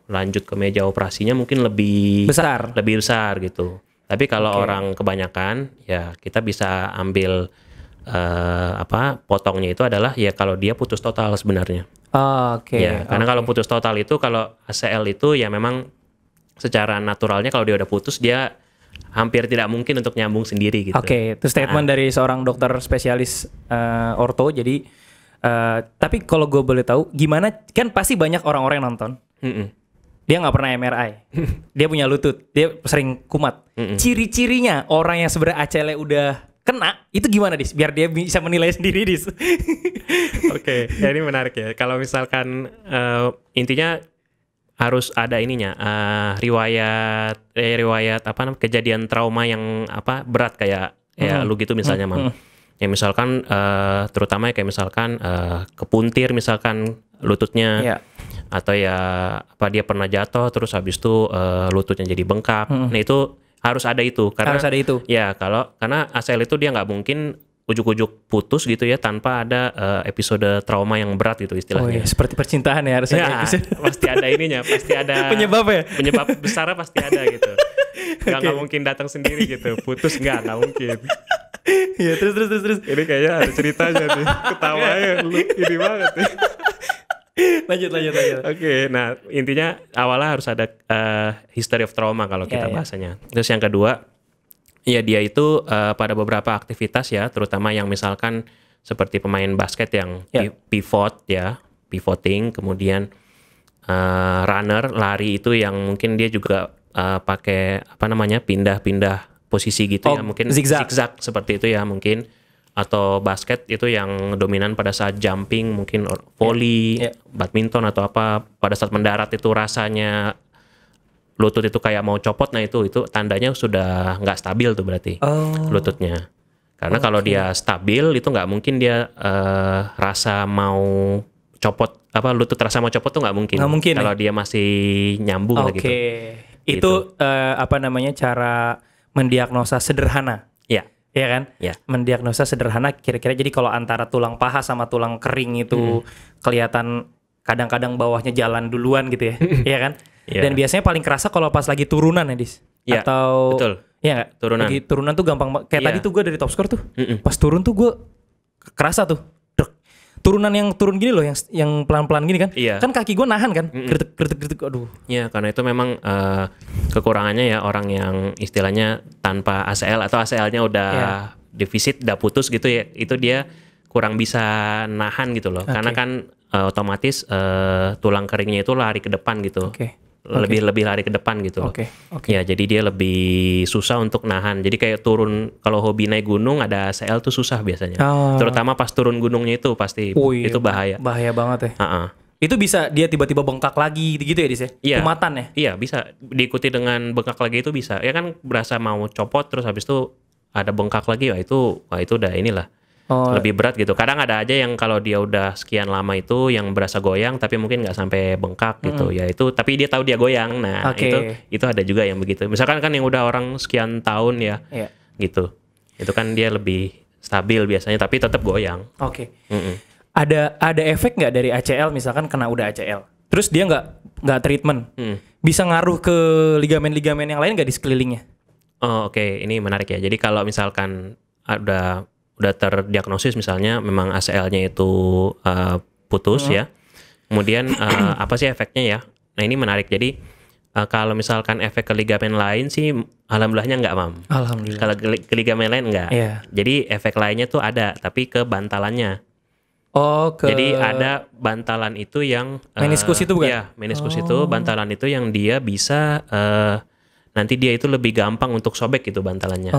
lanjut ke meja operasinya mungkin lebih besar gitu. Tapi kalau orang kebanyakan ya kita bisa ambil potongnya itu adalah ya kalau dia putus total sebenarnya. Karena kalau putus total itu, kalau ACL itu ya memang secara naturalnya kalau dia udah putus dia hampir tidak mungkin untuk nyambung sendiri gitu. Itu statement dari seorang dokter spesialis orto. Jadi tapi kalau gue boleh tahu gimana, kan pasti banyak orang-orang yang nonton. Dia nggak pernah MRI, dia punya lutut, dia sering kumat. Ciri-cirinya orang yang sebenarnya ACL udah kena itu gimana, Dis? Biar dia bisa menilai sendiri, Dis. Ya ini menarik ya. Kalau misalkan intinya harus ada ininya, riwayat kejadian trauma yang berat kayak lu gitu misalnya, Mam. Ya misalkan terutama kayak misalkan kepuntir misalkan lututnya. Atau ya dia pernah jatuh terus habis itu lututnya jadi bengkak. Nah itu harus ada itu karena harus ada itu. Ya karena ACL itu dia nggak mungkin ujuk-ujuk putus gitu ya tanpa ada episode trauma yang berat gitu istilahnya. Seperti percintaan ya harus ada episode. Pasti ada ininya, pasti ada penyebab besarnya pasti ada gitu. Nggak mungkin datang sendiri gitu, putus nggak mungkin. Iya, terus. Ini kayaknya ada ceritanya nih, ketawanya lu ini banget nih. Lanjut. Nah intinya awalnya harus ada history of trauma kalau kita bahasanya. Terus yang kedua, ya dia itu pada beberapa aktivitas ya, terutama yang misalkan seperti pemain basket yang pivoting, kemudian runner, lari itu yang mungkin dia juga pakai pindah-pindah posisi gitu ya, mungkin zigzag seperti itu ya mungkin. Atau basket itu yang dominan pada saat jumping, mungkin volley, badminton atau apa, pada saat mendarat itu rasanya lutut itu kayak mau copot. Nah itu tandanya sudah nggak stabil tuh berarti lututnya. Karena kalau dia stabil itu nggak mungkin dia rasa mau copot, lutut rasa mau copot tuh nggak mungkin. Kalau dia masih nyambung gitu. Itu cara mendiagnosa sederhana. Iya kan? Mendiagnosa sederhana kira-kira, jadi kalau antara tulang paha sama tulang kering itu kelihatan kadang-kadang bawahnya jalan duluan gitu ya. Iya kan? Dan biasanya paling kerasa kalau pas lagi turunan ya, Dis. Atau betul. Iya enggak? Turunan. Lagi turunan tuh gampang kayak tadi tuh gue dari top score tuh. Pas turun tuh gue kerasa tuh. turunan yang turun gini loh, yang pelan-pelan gini kan. Iya. Kan kaki gue nahan kan. Kritik, aduh. Iya, karena itu memang kekurangannya ya orang yang istilahnya tanpa ACL atau ACL-nya udah defisit, udah putus gitu ya. Itu dia kurang bisa nahan gitu loh. Karena kan otomatis tulang keringnya itu lari ke depan gitu. Lebih lari ke depan gitu loh. Ya, jadi dia lebih susah untuk nahan. Jadi kayak turun, kalau hobi naik gunung ada ACL tuh susah biasanya. Terutama pas turun gunungnya itu pasti itu bahaya. Bahaya banget ya. Itu bisa dia tiba-tiba bengkak lagi gitu ya Dis ya? Iya. Kumatan ya? Iya, bisa diikuti dengan bengkak lagi itu bisa. Ya kan berasa mau copot terus habis itu ada bengkak lagi, wah itu udah inilah. Lebih berat gitu. Kadang ada aja yang kalau dia udah sekian lama itu yang berasa goyang tapi mungkin nggak sampai bengkak gitu. Ya itu, tapi dia tahu dia goyang. Nah, itu ada juga yang begitu. Misalkan kan yang udah orang sekian tahun ya. Gitu. Itu kan dia lebih stabil biasanya tapi tetap goyang. Ada efek nggak dari ACL misalkan kena udah ACL? Terus dia nggak treatment. Bisa ngaruh ke ligamen-ligamen yang lain nggak di sekelilingnya? Ini menarik ya. Jadi kalau misalkan udah terdiagnosis misalnya memang ACL-nya itu putus ya. Kemudian apa sih efeknya ya? Nah, ini menarik. Jadi kalau misalkan efek ke ligamen lain sih alhamdulillahnya enggak, Mam. Alhamdulillah. Kalau ke ligamen lain enggak. Jadi efek lainnya tuh ada, tapi ke bantalannya. Jadi ada bantalan itu yang meniskus itu bukan? Iya, meniskus itu bantalan itu yang dia bisa nanti dia itu lebih gampang untuk sobek gitu bantalannya.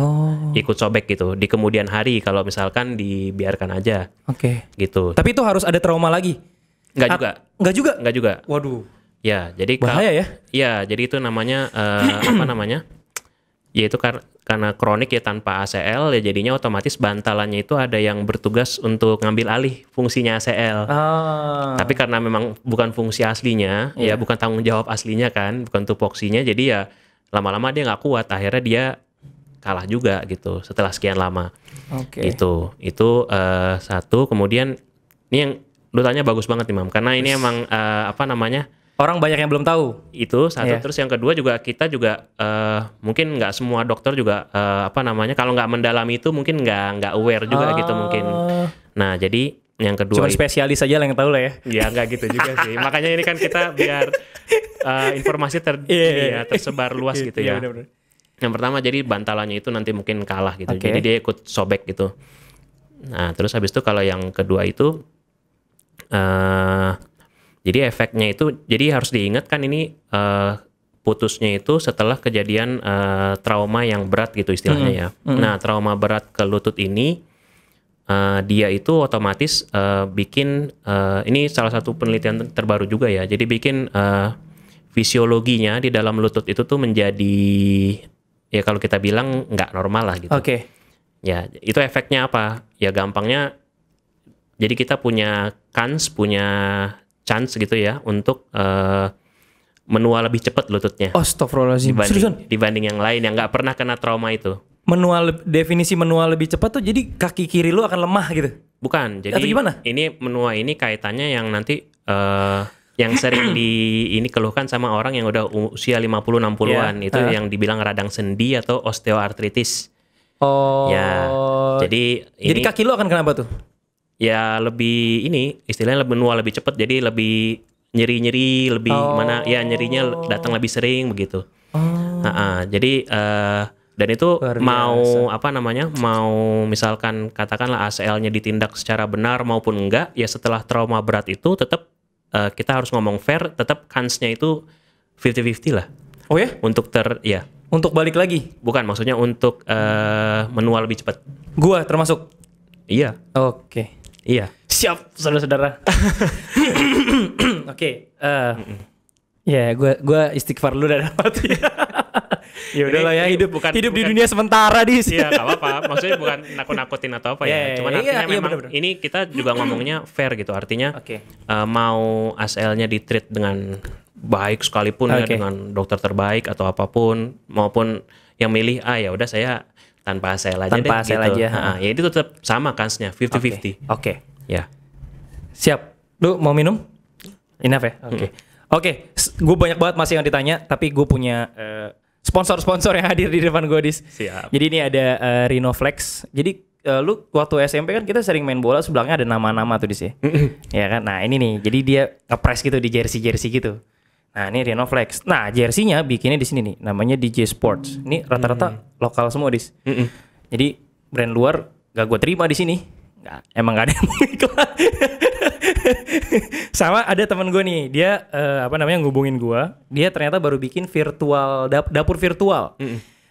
Ikut sobek gitu di kemudian hari kalau misalkan dibiarkan aja. Gitu. Tapi itu harus ada trauma lagi? Enggak juga. Waduh. Ya, jadi bahaya ya? Iya, jadi itu namanya apa namanya? Ya itu karena kronik ya tanpa ACL ya jadinya otomatis bantalannya itu ada yang bertugas untuk ngambil alih fungsinya ACL. Tapi karena memang bukan fungsi aslinya, ya bukan tanggung jawab aslinya kan, bukan tupoksinya, jadi ya lama-lama dia nggak kuat, akhirnya dia kalah juga gitu setelah sekian lama. Itu satu. Kemudian ini yang lu tanya bagus banget nih, Mam, karena ini emang apa namanya, orang banyak yang belum tahu. Itu satu. Terus yang kedua juga kita juga mungkin nggak semua dokter juga apa namanya, kalau nggak mendalami itu mungkin nggak aware juga gitu mungkin. Nah, jadi yang kedua cuma spesialis aja yang tahu lah ya. Ya nggak gitu juga sih. Makanya ini kan kita biar informasi tersebar luas gitu ya. Bener-bener. Yang pertama jadi bantalannya itu nanti mungkin kalah gitu. Jadi dia ikut sobek gitu. Nah, terus habis itu kalau yang kedua itu jadi efeknya itu, jadi harus diingat kan ini putusnya itu setelah kejadian trauma yang berat gitu istilahnya ya. Nah, trauma berat ke lutut ini dia itu otomatis bikin ini salah satu penelitian terbaru juga ya. Jadi bikin fisiologinya di dalam lutut itu tuh menjadi ya kalau kita bilang nggak normal lah gitu. Ya, itu efeknya apa? Ya gampangnya jadi kita punya chance gitu ya untuk menua lebih cepat lututnya. Astagfirullahaladzim. Dibanding yang lain yang nggak pernah kena trauma itu. Definisi menua lebih cepat tuh jadi kaki kiri lu akan lemah gitu? Bukan. Jadi atau gimana? Ini menua ini kaitannya yang nanti yang sering ini keluhkan sama orang yang udah usia 50-60an itu yang dibilang radang sendi atau osteoartritis. Ya. Jadi kaki lu akan kenapa tuh? Ya lebih ini istilahnya lebih menua lebih cepat, jadi lebih nyeri lebih ya nyerinya datang lebih sering begitu. Jadi dan itu mau apa namanya, mau misalkan katakanlah ACL-nya ditindak secara benar maupun enggak, ya setelah trauma berat itu tetap kita harus ngomong fair, tetap kansnya itu 50-50 lah. Oh ya? Untuk untuk balik lagi? Bukan, maksudnya untuk menua lebih cepat. Gua termasuk? Iya. Oke. Iya. Siap, saudara-saudara. Ya, gue istighfar dulu dari hati. Ya udahlah ya, hidup di dunia sementara Iya, nggak apa-apa. Maksudnya bukan nakut-nakutin atau apa ya. Cuman artinya memang bener. Ini kita juga ngomongnya fair gitu. Artinya mau ACL-nya ditreat dengan baik sekalipun ya, dengan dokter terbaik atau apapun, maupun yang milih ya udah saya tanpa ACL aja tanpa ACL gitu. aja. Ya itu tetap sama kansnya 50-50. Oke. Ya. Siap. Lu mau minum? Enough ya? Oke. Gue banyak banget masih yang ditanya, tapi gue punya sponsor-sponsor yang hadir di depan gue, Dis. Siap. Jadi ini ada Rhinoflex. Jadi lu waktu SMP kan kita sering main bola sebelahnya ada nama-nama tuh di sini. Ya kan? Nah, ini nih. Jadi dia nge-press gitu di jersey-jersey gitu. Nah, ini Rhenoflex. Nah, jersey-nya bikinnya di sini nih. Namanya DJ Sports. Ini rata-rata lokal semua, Dis. Jadi brand luar gak gue terima di sini. Emang gak ada yang mau iklan. Sama ada teman gue nih, dia ngubungin gue. Dia ternyata baru bikin virtual dapur virtual.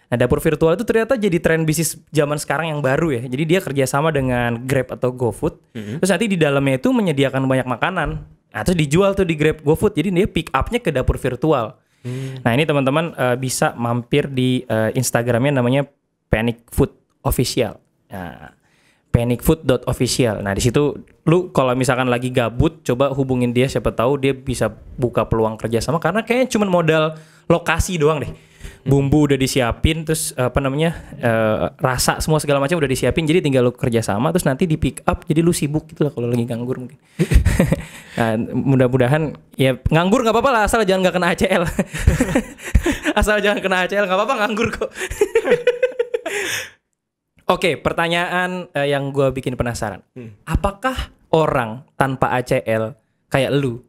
Nah, dapur virtual itu ternyata jadi tren bisnis zaman sekarang yang baru ya. Jadi dia kerjasama dengan Grab atau GoFood. Terus nanti di dalamnya itu menyediakan banyak makanan. Nah, terus dijual tuh di Grab, GoFood. Jadi dia pick up-nya ke dapur virtual. Nah, ini teman-teman bisa mampir di Instagramnya namanya Panic Food Official. Nah, panicfood.official. Nah, di situ lu kalau misalkan lagi gabut, coba hubungin dia, siapa tahu dia bisa buka peluang kerjasama karena kayaknya cuma modal lokasi doang deh. Bumbu udah disiapin, terus rasa semua segala macam udah disiapin, jadi tinggal lu kerjasama, terus nanti di pick up, jadi lu sibuk gitu lah kalau lagi nganggur mungkin. Nah, mudah-mudahan ya nganggur nggak apa-apa lah, asal jangan nggak kena ACL. Asal jangan kena ACL nggak apa-apa, nganggur kok. Oke, pertanyaan yang gue bikin penasaran. Apakah orang tanpa ACL kayak lu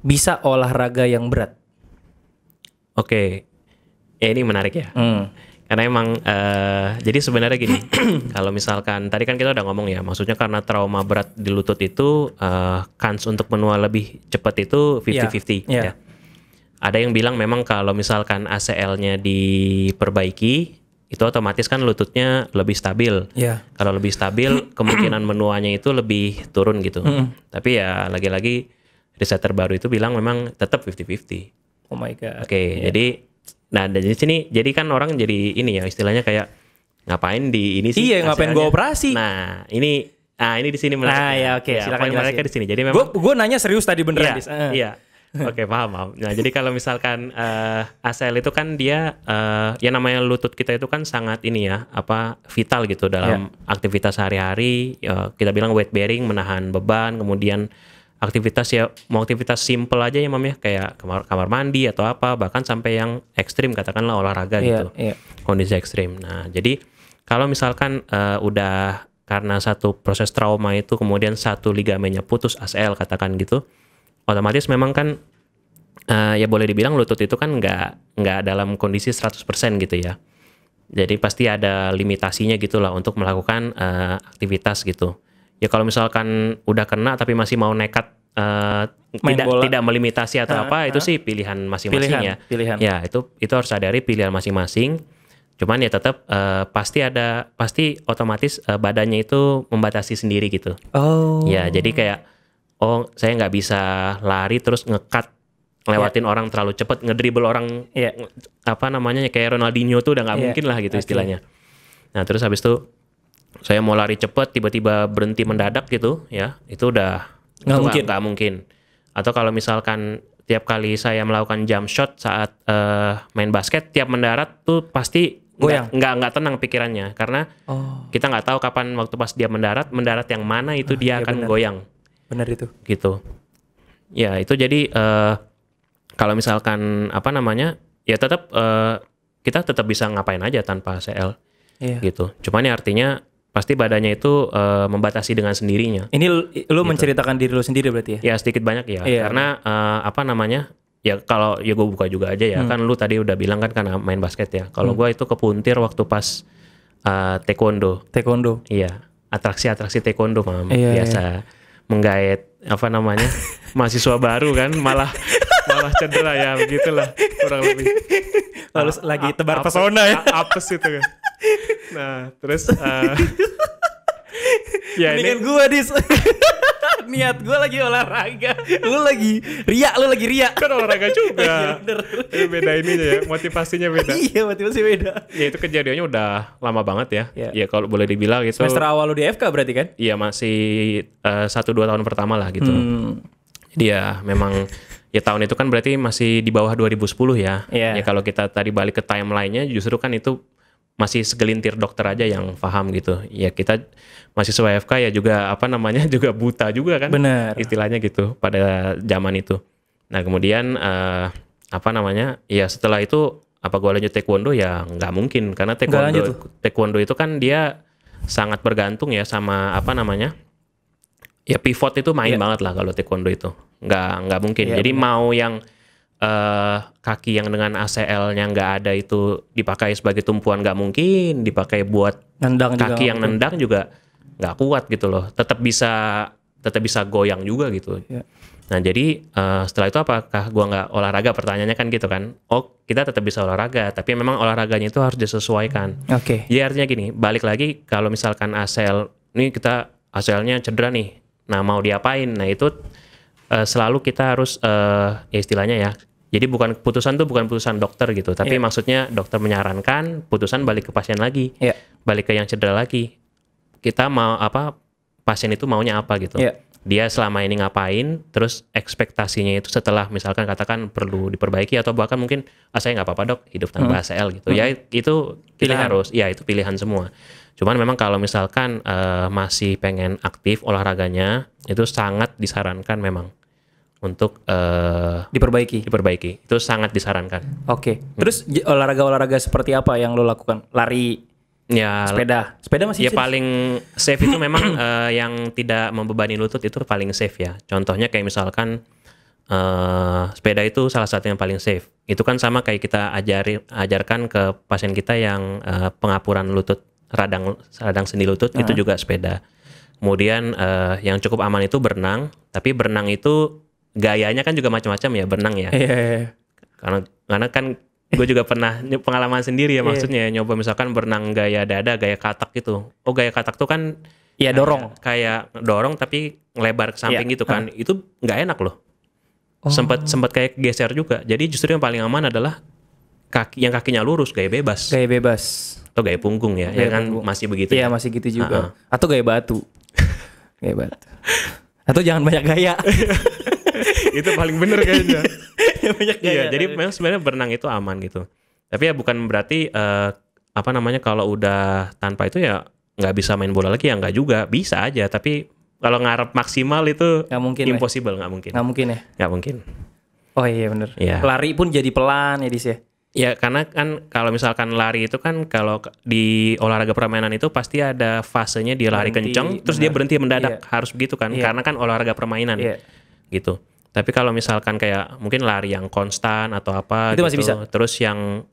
bisa olahraga yang berat? Oke, ya ini menarik ya. Karena emang jadi sebenarnya gini, kalau misalkan tadi kan kita udah ngomong ya, maksudnya karena trauma berat di lutut itu kans untuk menua lebih cepat itu 50-50 ya. Ada yang bilang memang kalau misalkan ACL-nya diperbaiki, itu otomatis kan lututnya lebih stabil. Kalau lebih stabil, kemungkinan menuanya itu lebih turun gitu. Tapi ya lagi-lagi riset terbaru itu bilang memang tetap 50-50. Oh my god. Oke, jadi nah dari sini jadi kan orang jadi ini ya istilahnya kayak ngapain di ini sih? Iya, ngapain gua operasi? Nah, ini di sini menarik. Nah, ya oke, silakan jelasin. Mereka di sini. Jadi memang gua nanya serius tadi beneran, Dis. Iya. Oke, paham. Nah, jadi kalau misalkan ACL itu kan dia ya namanya lutut kita itu kan sangat ini ya, vital gitu dalam aktivitas sehari-hari. Kita bilang weight bearing, menahan beban, kemudian aktivitas ya mau aktivitas simple aja ya Mam ya, kayak kamar mandi atau apa, bahkan sampai yang ekstrim katakanlah olahraga gitu. Kondisi ekstrim. Nah, jadi kalau misalkan udah karena satu proses trauma itu kemudian satu ligamennya putus ACL katakan gitu, otomatis memang kan ya boleh dibilang lutut itu kan nggak dalam kondisi 100% gitu ya. Jadi pasti ada limitasinya gitulah untuk melakukan aktivitas gitu. Ya kalau misalkan udah kena tapi masih mau nekat tidak melimitasi atau itu sih pilihan masing-masing ya. Ya itu harus sadari pilihan masing-masing. Cuman ya tetap pasti otomatis badannya itu membatasi sendiri gitu. Ya jadi kayak saya nggak bisa lari terus ngekat lewatin orang terlalu cepat, ngedribble orang kayak Ronaldinho tuh udah nggak mungkin lah gitu istilahnya. Nah terus habis itu saya mau lari cepat tiba-tiba berhenti mendadak gitu ya, itu udah nggak mungkin. Atau kalau misalkan tiap kali saya melakukan jump shot saat main basket, tiap mendarat tuh pasti goyang, nggak tenang pikirannya karena kita nggak tahu kapan waktu pas dia mendarat yang mana itu dia akan goyang. Benar itu. Gitu. Ya itu jadi kalau misalkan ya tetap kita tetap bisa ngapain aja tanpa ACL. Gitu. Cuman ya artinya pasti badannya itu membatasi dengan sendirinya. Ini lu menceritakan diri lu sendiri berarti ya? Ya sedikit banyak ya. Karena ya kalau ya gue buka juga aja ya. Kan lu tadi udah bilang kan karena main basket ya. Kalau gue itu kepuntir waktu pas taekwondo. Iya. Atraksi taekwondo biasa menggait mahasiswa baru kan malah cedera ya begitulah kurang lebih. Lalu lagi tebar pesona ya. Apes itu kan. Nah terus ya mendingan gue Dis. Niat gue lagi olahraga, lu lagi riak kan olahraga juga. Beda ininya ya, motivasinya beda. Iya, motivasi beda. Ya itu kejadiannya udah lama banget ya. Ya kalau boleh dibilang itu semester awal lu di FK berarti kan? Iya, masih 1-2 tahun pertama lah gitu. Jadi ya memang ya tahun itu kan berarti masih di bawah 2010 ya. Ya kalau kita tadi balik ke timeline-nya justru kan itu masih segelintir dokter aja yang paham gitu. Ya kita mahasiswa FK ya juga juga buta juga kan. Bener. Istilahnya gitu pada zaman itu. Nah kemudian ya setelah itu gue lanjut taekwondo ya nggak mungkin karena taekwondo itu kan dia sangat bergantung ya sama apa namanya, ya pivot itu main banget lah kalau taekwondo itu, nggak mungkin. Jadi mau yang kaki yang dengan ACL-nya nggak ada itu dipakai sebagai tumpuan nggak mungkin, dipakai buat nendang kaki juga yang nendang juga nggak kuat gitu loh, tetap bisa goyang juga gitu. Nah jadi setelah itu apakah gua nggak olahraga, pertanyaannya kan gitu kan. Oh kita tetap bisa olahraga, tapi memang olahraganya itu harus disesuaikan. Jadi artinya gini, balik lagi kalau misalkan ACL, ini kita ACL-nya cedera nih, nah mau diapain, nah itu selalu kita harus ya istilahnya ya, jadi keputusan dokter gitu, tapi maksudnya dokter menyarankan, putusan balik ke pasien lagi, balik ke yang cedera lagi, kita mau apa, pasien itu maunya apa gitu, dia selama ini ngapain, terus ekspektasinya itu setelah misalkan katakan perlu diperbaiki atau bahkan mungkin saya nggak apa-apa dok hidup tanpa ACL gitu, ya itu kita harus, ya itu pilihan semua. Cuman memang kalau misalkan masih pengen aktif olahraganya, itu sangat disarankan memang untuk diperbaiki. Itu sangat disarankan. Terus olahraga seperti apa yang lo lakukan? Lari, ya, sepeda masih ya paling safe itu memang yang tidak membebani lutut itu paling safe ya. Contohnya kayak misalkan sepeda itu salah satu yang paling safe. Itu kan sama kayak kita ajarkan ke pasien kita yang pengapuran lutut, radang sendi lutut, itu juga sepeda. Kemudian yang cukup aman itu berenang, tapi berenang itu gayanya kan juga macam-macam ya, berenang ya. Karena kan gue juga pernah pengalaman sendiri ya, maksudnya nyoba misalkan berenang gaya dada, gaya katak gitu. Oh gaya katak tuh kan kayak dorong tapi ngelebar ke samping gitu kan. Itu nggak enak loh. Sempat kayak geser juga. Jadi justru yang paling aman adalah kakinya lurus, gaya bebas. Atau gaya punggung ya, ya kan masih begitu. Iya, masih gitu juga. Atau gaya batu. Atau jangan banyak gaya. Itu paling bener kayaknya. Banyak gaya. Iya, jadi memang sebenarnya berenang itu aman gitu. Tapi ya bukan berarti apa namanya, kalau udah tanpa itu ya nggak bisa main bola lagi, ya nggak juga, bisa aja. Tapi kalau ngarep maksimal itu nggak mungkin, impossible, nggak mungkin. Nggak mungkin. Oh iya bener. Lari pun jadi pelan ya Dis ya. Ya karena kan kalau misalkan lari itu kan, kalau di olahraga permainan itu pasti ada fasenya dia lari kenceng, terus dia berhenti mendadak, harus begitu kan, karena kan olahraga permainan gitu. Tapi kalau misalkan kayak mungkin lari yang konstan atau apa itu gitu, masih bisa. Terus yang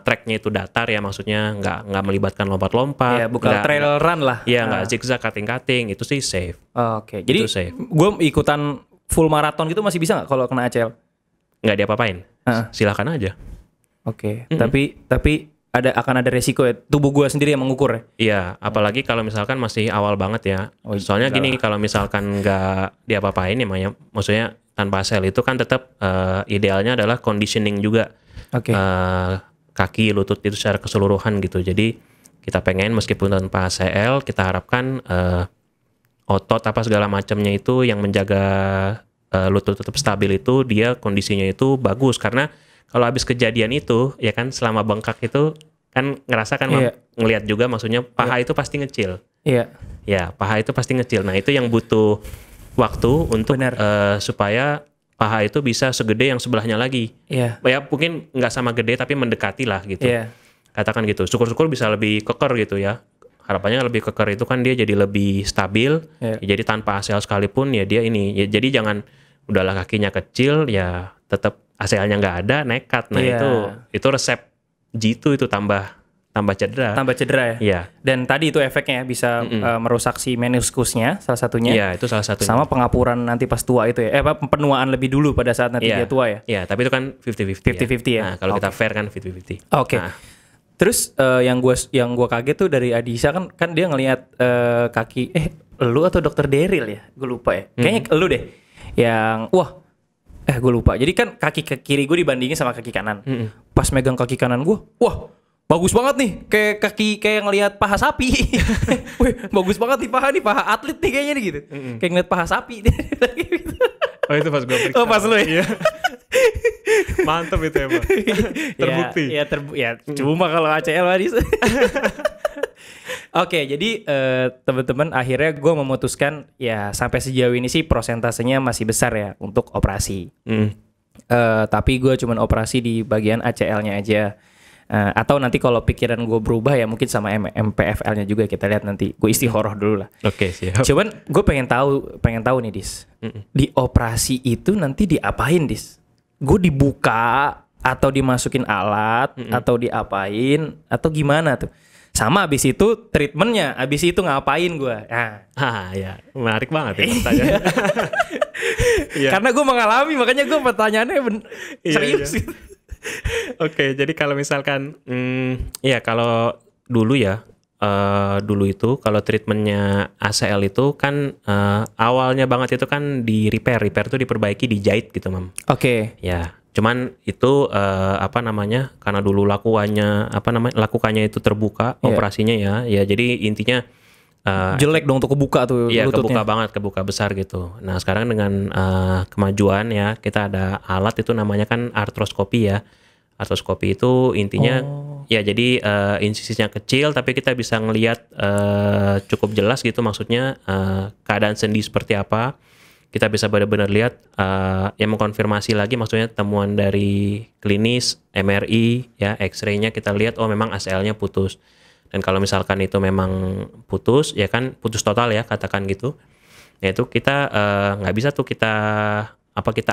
tracknya itu datar ya, maksudnya nggak melibatkan lompat-lompat, bukan trail run lah. Iya, nggak zigzag, cutting, itu sih safe. Jadi gue ikutan full maraton gitu masih bisa nggak kalau kena ACL? Nggak diapa-apain, silakan aja. Tapi akan ada resiko ya, tubuh gue sendiri yang mengukur ya? Iya, apalagi kalau misalkan masih awal banget ya. Soalnya gini, kalau misalkan nggak diapa-apain ya, maksudnya tanpa ACL itu kan tetap idealnya adalah conditioning juga. Kaki, lutut itu secara keseluruhan gitu. Jadi kita pengen meskipun tanpa ACL, kita harapkan otot apa segala macamnya itu yang menjaga lutut tetap stabil itu, dia kondisinya itu bagus. Karena kalau habis kejadian itu ya kan, selama bengkak itu kan ngerasa kan, ngelihat juga maksudnya paha itu pasti ngecil. Ya, paha itu pasti ngecil. Nah, itu yang butuh waktu untuk supaya paha itu bisa segede yang sebelahnya lagi. Ya mungkin nggak sama gede tapi mendekati lah gitu. Katakan gitu. Syukur-syukur bisa lebih keker gitu ya. Harapannya lebih keker itu kan dia jadi lebih stabil. Jadi tanpa ACL sekalipun ya dia ini. Ya, jadi jangan udahlah kakinya kecil ya tetap ACL-nya nggak ada, nekat. Nah itu resep jitu itu tambah cedera. Tambah cedera ya? Iya. Dan tadi itu efeknya bisa merusak si meniskusnya salah satunya. Iya, itu salah satunya. Sama pengapuran nanti pas tua itu ya. Penuaan lebih dulu pada saat nanti dia tua ya? Iya, tapi itu kan 50-50 ya? Nah, kalau kita fair kan 50-50. Nah. Terus yang gua kaget tuh dari Adisa kan dia ngelihat kaki, lu atau dokter Daryl ya? Gue lupa ya. Kayaknya lu deh. Yang, gue lupa. Jadi kan kaki kiri gue dibandingin sama kaki kanan. Pas megang kaki kanan gue, bagus banget nih. Kayak ngelihat paha sapi. Wih, bagus banget nih paha atlet nih kayaknya nih gitu. Kayak ngeliat paha sapi. Oh itu pas gue periksa. Oh pas lu ya? Mantep itu emang. Terbukti. Cuma kalau ACL Adis. Oke, jadi teman-teman akhirnya gue memutuskan ya sampai sejauh ini sih prosentasenya masih besar ya untuk operasi. Tapi gue cuman operasi di bagian ACL-nya aja. Atau nanti kalau pikiran gue berubah ya mungkin sama MPFL-nya juga kita lihat nanti. Gue istihoroh dulu lah. Oke, siap. Cuman gue pengen tahu nih Dis. Di operasi itu nanti diapain Dis? Gue dibuka atau dimasukin alat atau diapain atau gimana tuh? Sama abis itu treatmentnya, abis itu ngapain gue? Ya menarik banget ya pertanyaannya. Karena gue mengalami, makanya gue pertanyaannya serius. Gitu. Oke, jadi kalau misalkan, ya kalau dulu ya, dulu itu kalau treatmentnya ACL itu kan awalnya banget itu kan di repair tuh diperbaiki, dijahit gitu, Mam. Oke. Ya, cuman itu karena dulu lakukannya itu terbuka operasinya ya jadi intinya jelek dong untuk kebuka tuh lututnya. Kebuka besar gitu. Nah sekarang dengan kemajuan ya kita ada alat itu namanya kan artroskopi ya. Artroskopi itu intinya ya jadi insisinya kecil tapi kita bisa ngelihat cukup jelas gitu, maksudnya keadaan sendi seperti apa. Kita bisa benar-benar lihat yang mengkonfirmasi lagi, maksudnya temuan dari klinis, MRI, ya X-ray-nya kita lihat memang ACL-nya putus. Dan kalau misalkan itu memang putus, ya kan putus total ya katakan gitu. Ya itu kita nggak bisa tuh kita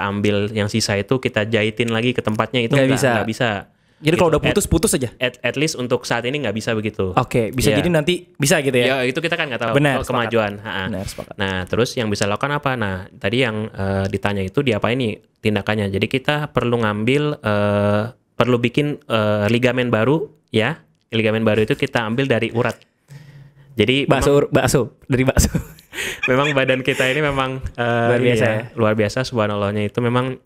ambil yang sisa itu kita jahitin lagi ke tempatnya, itu nggak bisa. Jadi kalau udah putus aja? At least untuk saat ini nggak bisa begitu. Oke, bisa jadi nanti bisa gitu ya? Ya itu kita kan nggak tahu. Benar, kemajuan. Benar, nah terus yang bisa lakukan apa? Nah tadi yang ditanya itu diapain nih tindakannya. Jadi kita perlu perlu bikin ligamen baru ya. Ligamen baru itu kita ambil dari urat. Jadi dari bakso. Memang badan kita ini memang luar biasa subhanallahnya itu memang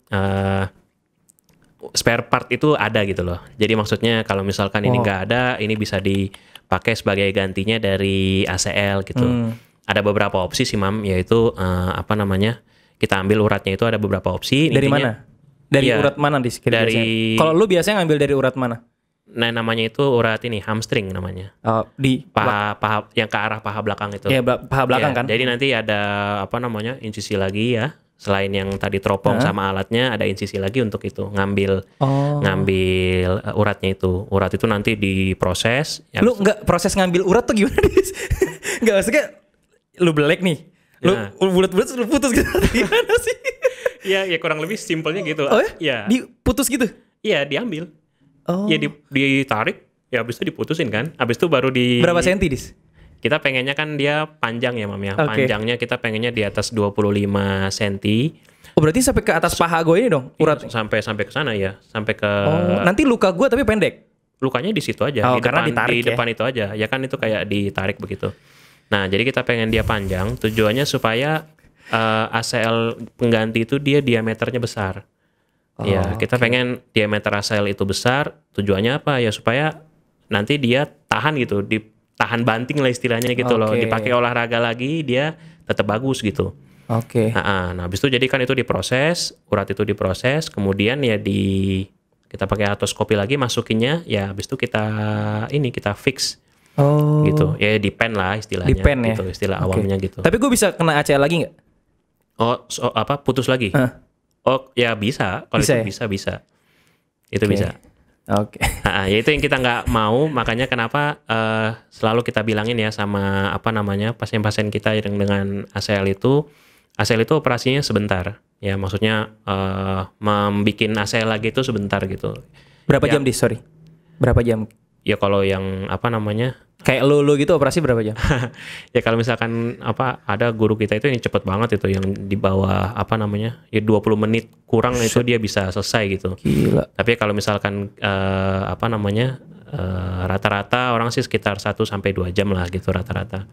spare part itu ada gitu loh. Jadi maksudnya kalau misalkan ini nggak ada, ini bisa dipakai sebagai gantinya dari ACL gitu. Ada beberapa opsi sih Mam, yaitu kita ambil uratnya itu ada beberapa opsi. Dari mana? Dari urat mana kalau lu biasanya ngambil dari urat mana? Nah namanya itu urat ini hamstring namanya. Di paha yang ke arah paha belakang itu. Iya, paha belakang kan. Jadi nanti ada insisi lagi ya. Selain yang tadi teropong sama alatnya, ada insisi lagi untuk itu ngambil uratnya itu. Urat itu nanti diproses. Lu nggak proses ngambil urat tuh gimana? Nggak, maksudnya lu belek nih, lu bulat-bulat lu putus gitu. Gimana sih? Ya kurang lebih simpelnya gitu. Oh ya? Diputus gitu? Iya diambil. Ya ditarik, ya habis itu diputusin kan. Habis itu baru Berapa senti, Dis? Kita pengennya kan dia panjang ya Mam ya. Panjangnya kita pengennya di atas 25 cm. Oh berarti sampai ke atas paha gue ini dong urat? Sampai ke sana ya. Sampai ke nanti luka gue tapi pendek? Lukanya di situ aja. Karena ditarik di depan itu aja. Ya kan itu kayak ditarik begitu. Nah jadi kita pengen dia panjang. Tujuannya supaya ACL pengganti itu dia diameternya besar. Kita pengen diameter ACL itu besar. Tujuannya apa? Ya supaya nanti dia tahan gitu, tahan banting lah istilahnya gitu loh. Dipakai olahraga lagi dia tetap bagus gitu. Nah habis itu jadi kan itu diproses, urat itu diproses, kemudian ya kita pakai artroskopi lagi masukinnya, ya habis itu kita fix. Gitu. Ya di pen lah istilahnya. Di pen gitu, ya. Istilah awamnya gitu. Tapi gue bisa kena ACL lagi nggak? Putus lagi? Ya bisa. Kalau itu bisa. Itu bisa. Ya itu yang kita nggak mau, makanya kenapa selalu kita bilangin ya sama pasien-pasien kita yang dengan ACL itu operasinya sebentar. Ya maksudnya membikin ACL lagi itu sebentar gitu. Berapa jam Dis? Sorry. Berapa jam? Ya kalau yang kayak lu gitu operasi berapa jam? Ya kalau misalkan ada guru kita itu yang cepet banget itu, yang di bawah ya 20 menit kurang itu dia bisa selesai gitu. Gila. Tapi kalau misalkan rata-rata orang sih sekitar 1 sampai 2 jam lah gitu rata-rata.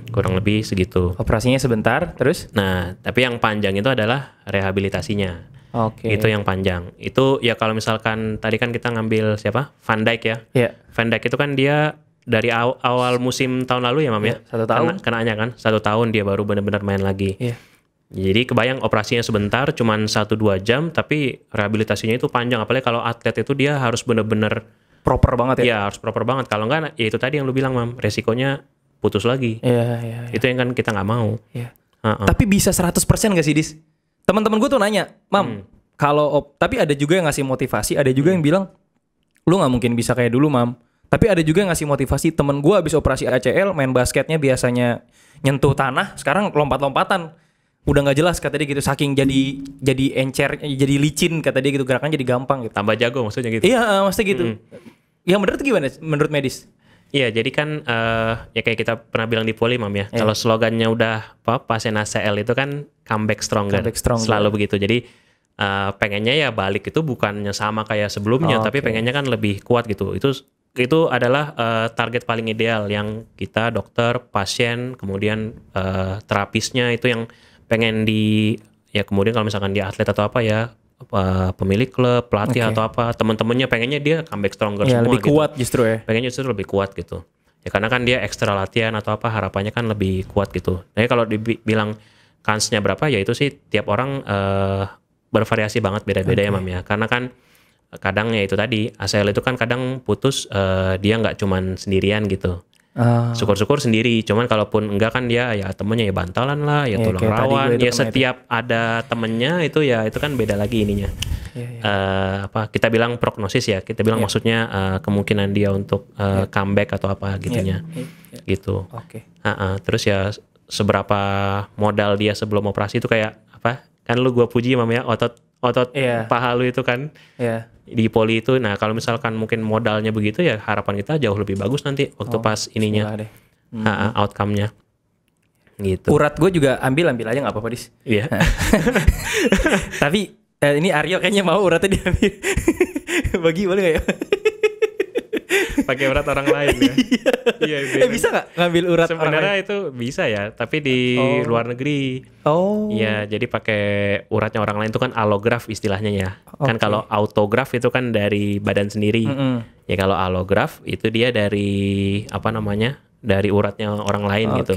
Kurang lebih segitu. Operasinya sebentar terus? Nah, tapi yang panjang itu adalah rehabilitasinya. Itu yang panjang. Itu ya kalau misalkan tadi kan kita ngambil siapa? Van Dijk ya. Van Dijk itu kan dia dari awal musim tahun lalu ya Mam ya. 1 tahun. Kenanya kan 1 tahun dia baru benar-benar main lagi. Jadi kebayang operasinya sebentar, cuman 1-2 jam, tapi rehabilitasinya itu panjang. Apalagi kalau atlet itu dia harus benar-benar proper banget ya. Iya harus proper banget. Kalau enggak ya itu tadi yang lu bilang Mam, resikonya putus lagi. Itu yang kan kita nggak mau. Tapi bisa 100% nggak sih Dis? Teman-teman gue tuh nanya, Mam, tapi ada juga yang ngasih motivasi, ada juga yang bilang lu nggak mungkin bisa kayak dulu, Mam. Tapi ada juga yang ngasih motivasi. Temen gue abis operasi ACL, main basketnya biasanya nyentuh tanah, sekarang lompat-lompatan. Udah nggak jelas kata dia gitu, saking jadi encer, jadi licin kata dia gitu, gerakannya jadi gampang gitu. Tambah jago maksudnya gitu. Iya, maksudnya gitu. Yang bener tuh gimana menurut medis? Iya, jadi kan ya kayak kita pernah bilang di Poli, Mam ya. Kalau slogannya udah pasien ACL itu kan comeback stronger. Selalu begitu. Jadi pengennya ya balik itu bukannya sama kayak sebelumnya, tapi pengennya kan lebih kuat gitu. Itu adalah target paling ideal yang kita dokter, pasien, kemudian terapisnya itu yang pengen ya kemudian kalau misalkan dia atlet atau apa ya, pemilik klub, pelatih atau apa, teman-temannya pengennya dia comeback stronger semua lebih gitu. Kuat justru ya. Pengennya justru lebih kuat gitu. Ya karena kan dia ekstra latihan atau apa, harapannya kan lebih kuat gitu. Nah kalau dibilang kansnya berapa, ya itu sih tiap orang bervariasi banget, beda-beda ya, Mam ya. Karena kan kadang ya itu tadi, ACL itu kan kadang putus dia nggak cuman sendirian gitu. Syukur-syukur sendiri, cuman kalaupun enggak kan dia ya temennya ya bantalan lah, ya tulang rawan, ya setiap ada temennya itu ya itu kan beda lagi ininya. Kita bilang prognosis ya, kita bilang maksudnya kemungkinan dia untuk comeback atau apa gitunya, gitu. Terus ya seberapa modal dia sebelum operasi itu kayak apa? Kan lu gua puji, Mam ya, otot paha lu itu kan. Di Poli itu, nah kalau misalkan mungkin modalnya begitu ya harapan kita jauh lebih bagus nanti waktu pas ininya, outcome-nya gitu. Urat gue juga ambil aja nggak apa-apa, Dis. Iya. Tapi ini Aryo kayaknya mau uratnya diambil. Bagi boleh nggak ya? Pakai urat orang lain ya. Iya. Bisa nggak ngambil urat orang lain? Sebenarnya itu bisa ya, tapi di luar negeri. Iya, jadi pakai uratnya orang lain itu kan allograf istilahnya ya. Kan kalau autograf itu kan dari badan sendiri. Ya kalau allograf itu dia dari apa namanya? Dari uratnya orang lain gitu.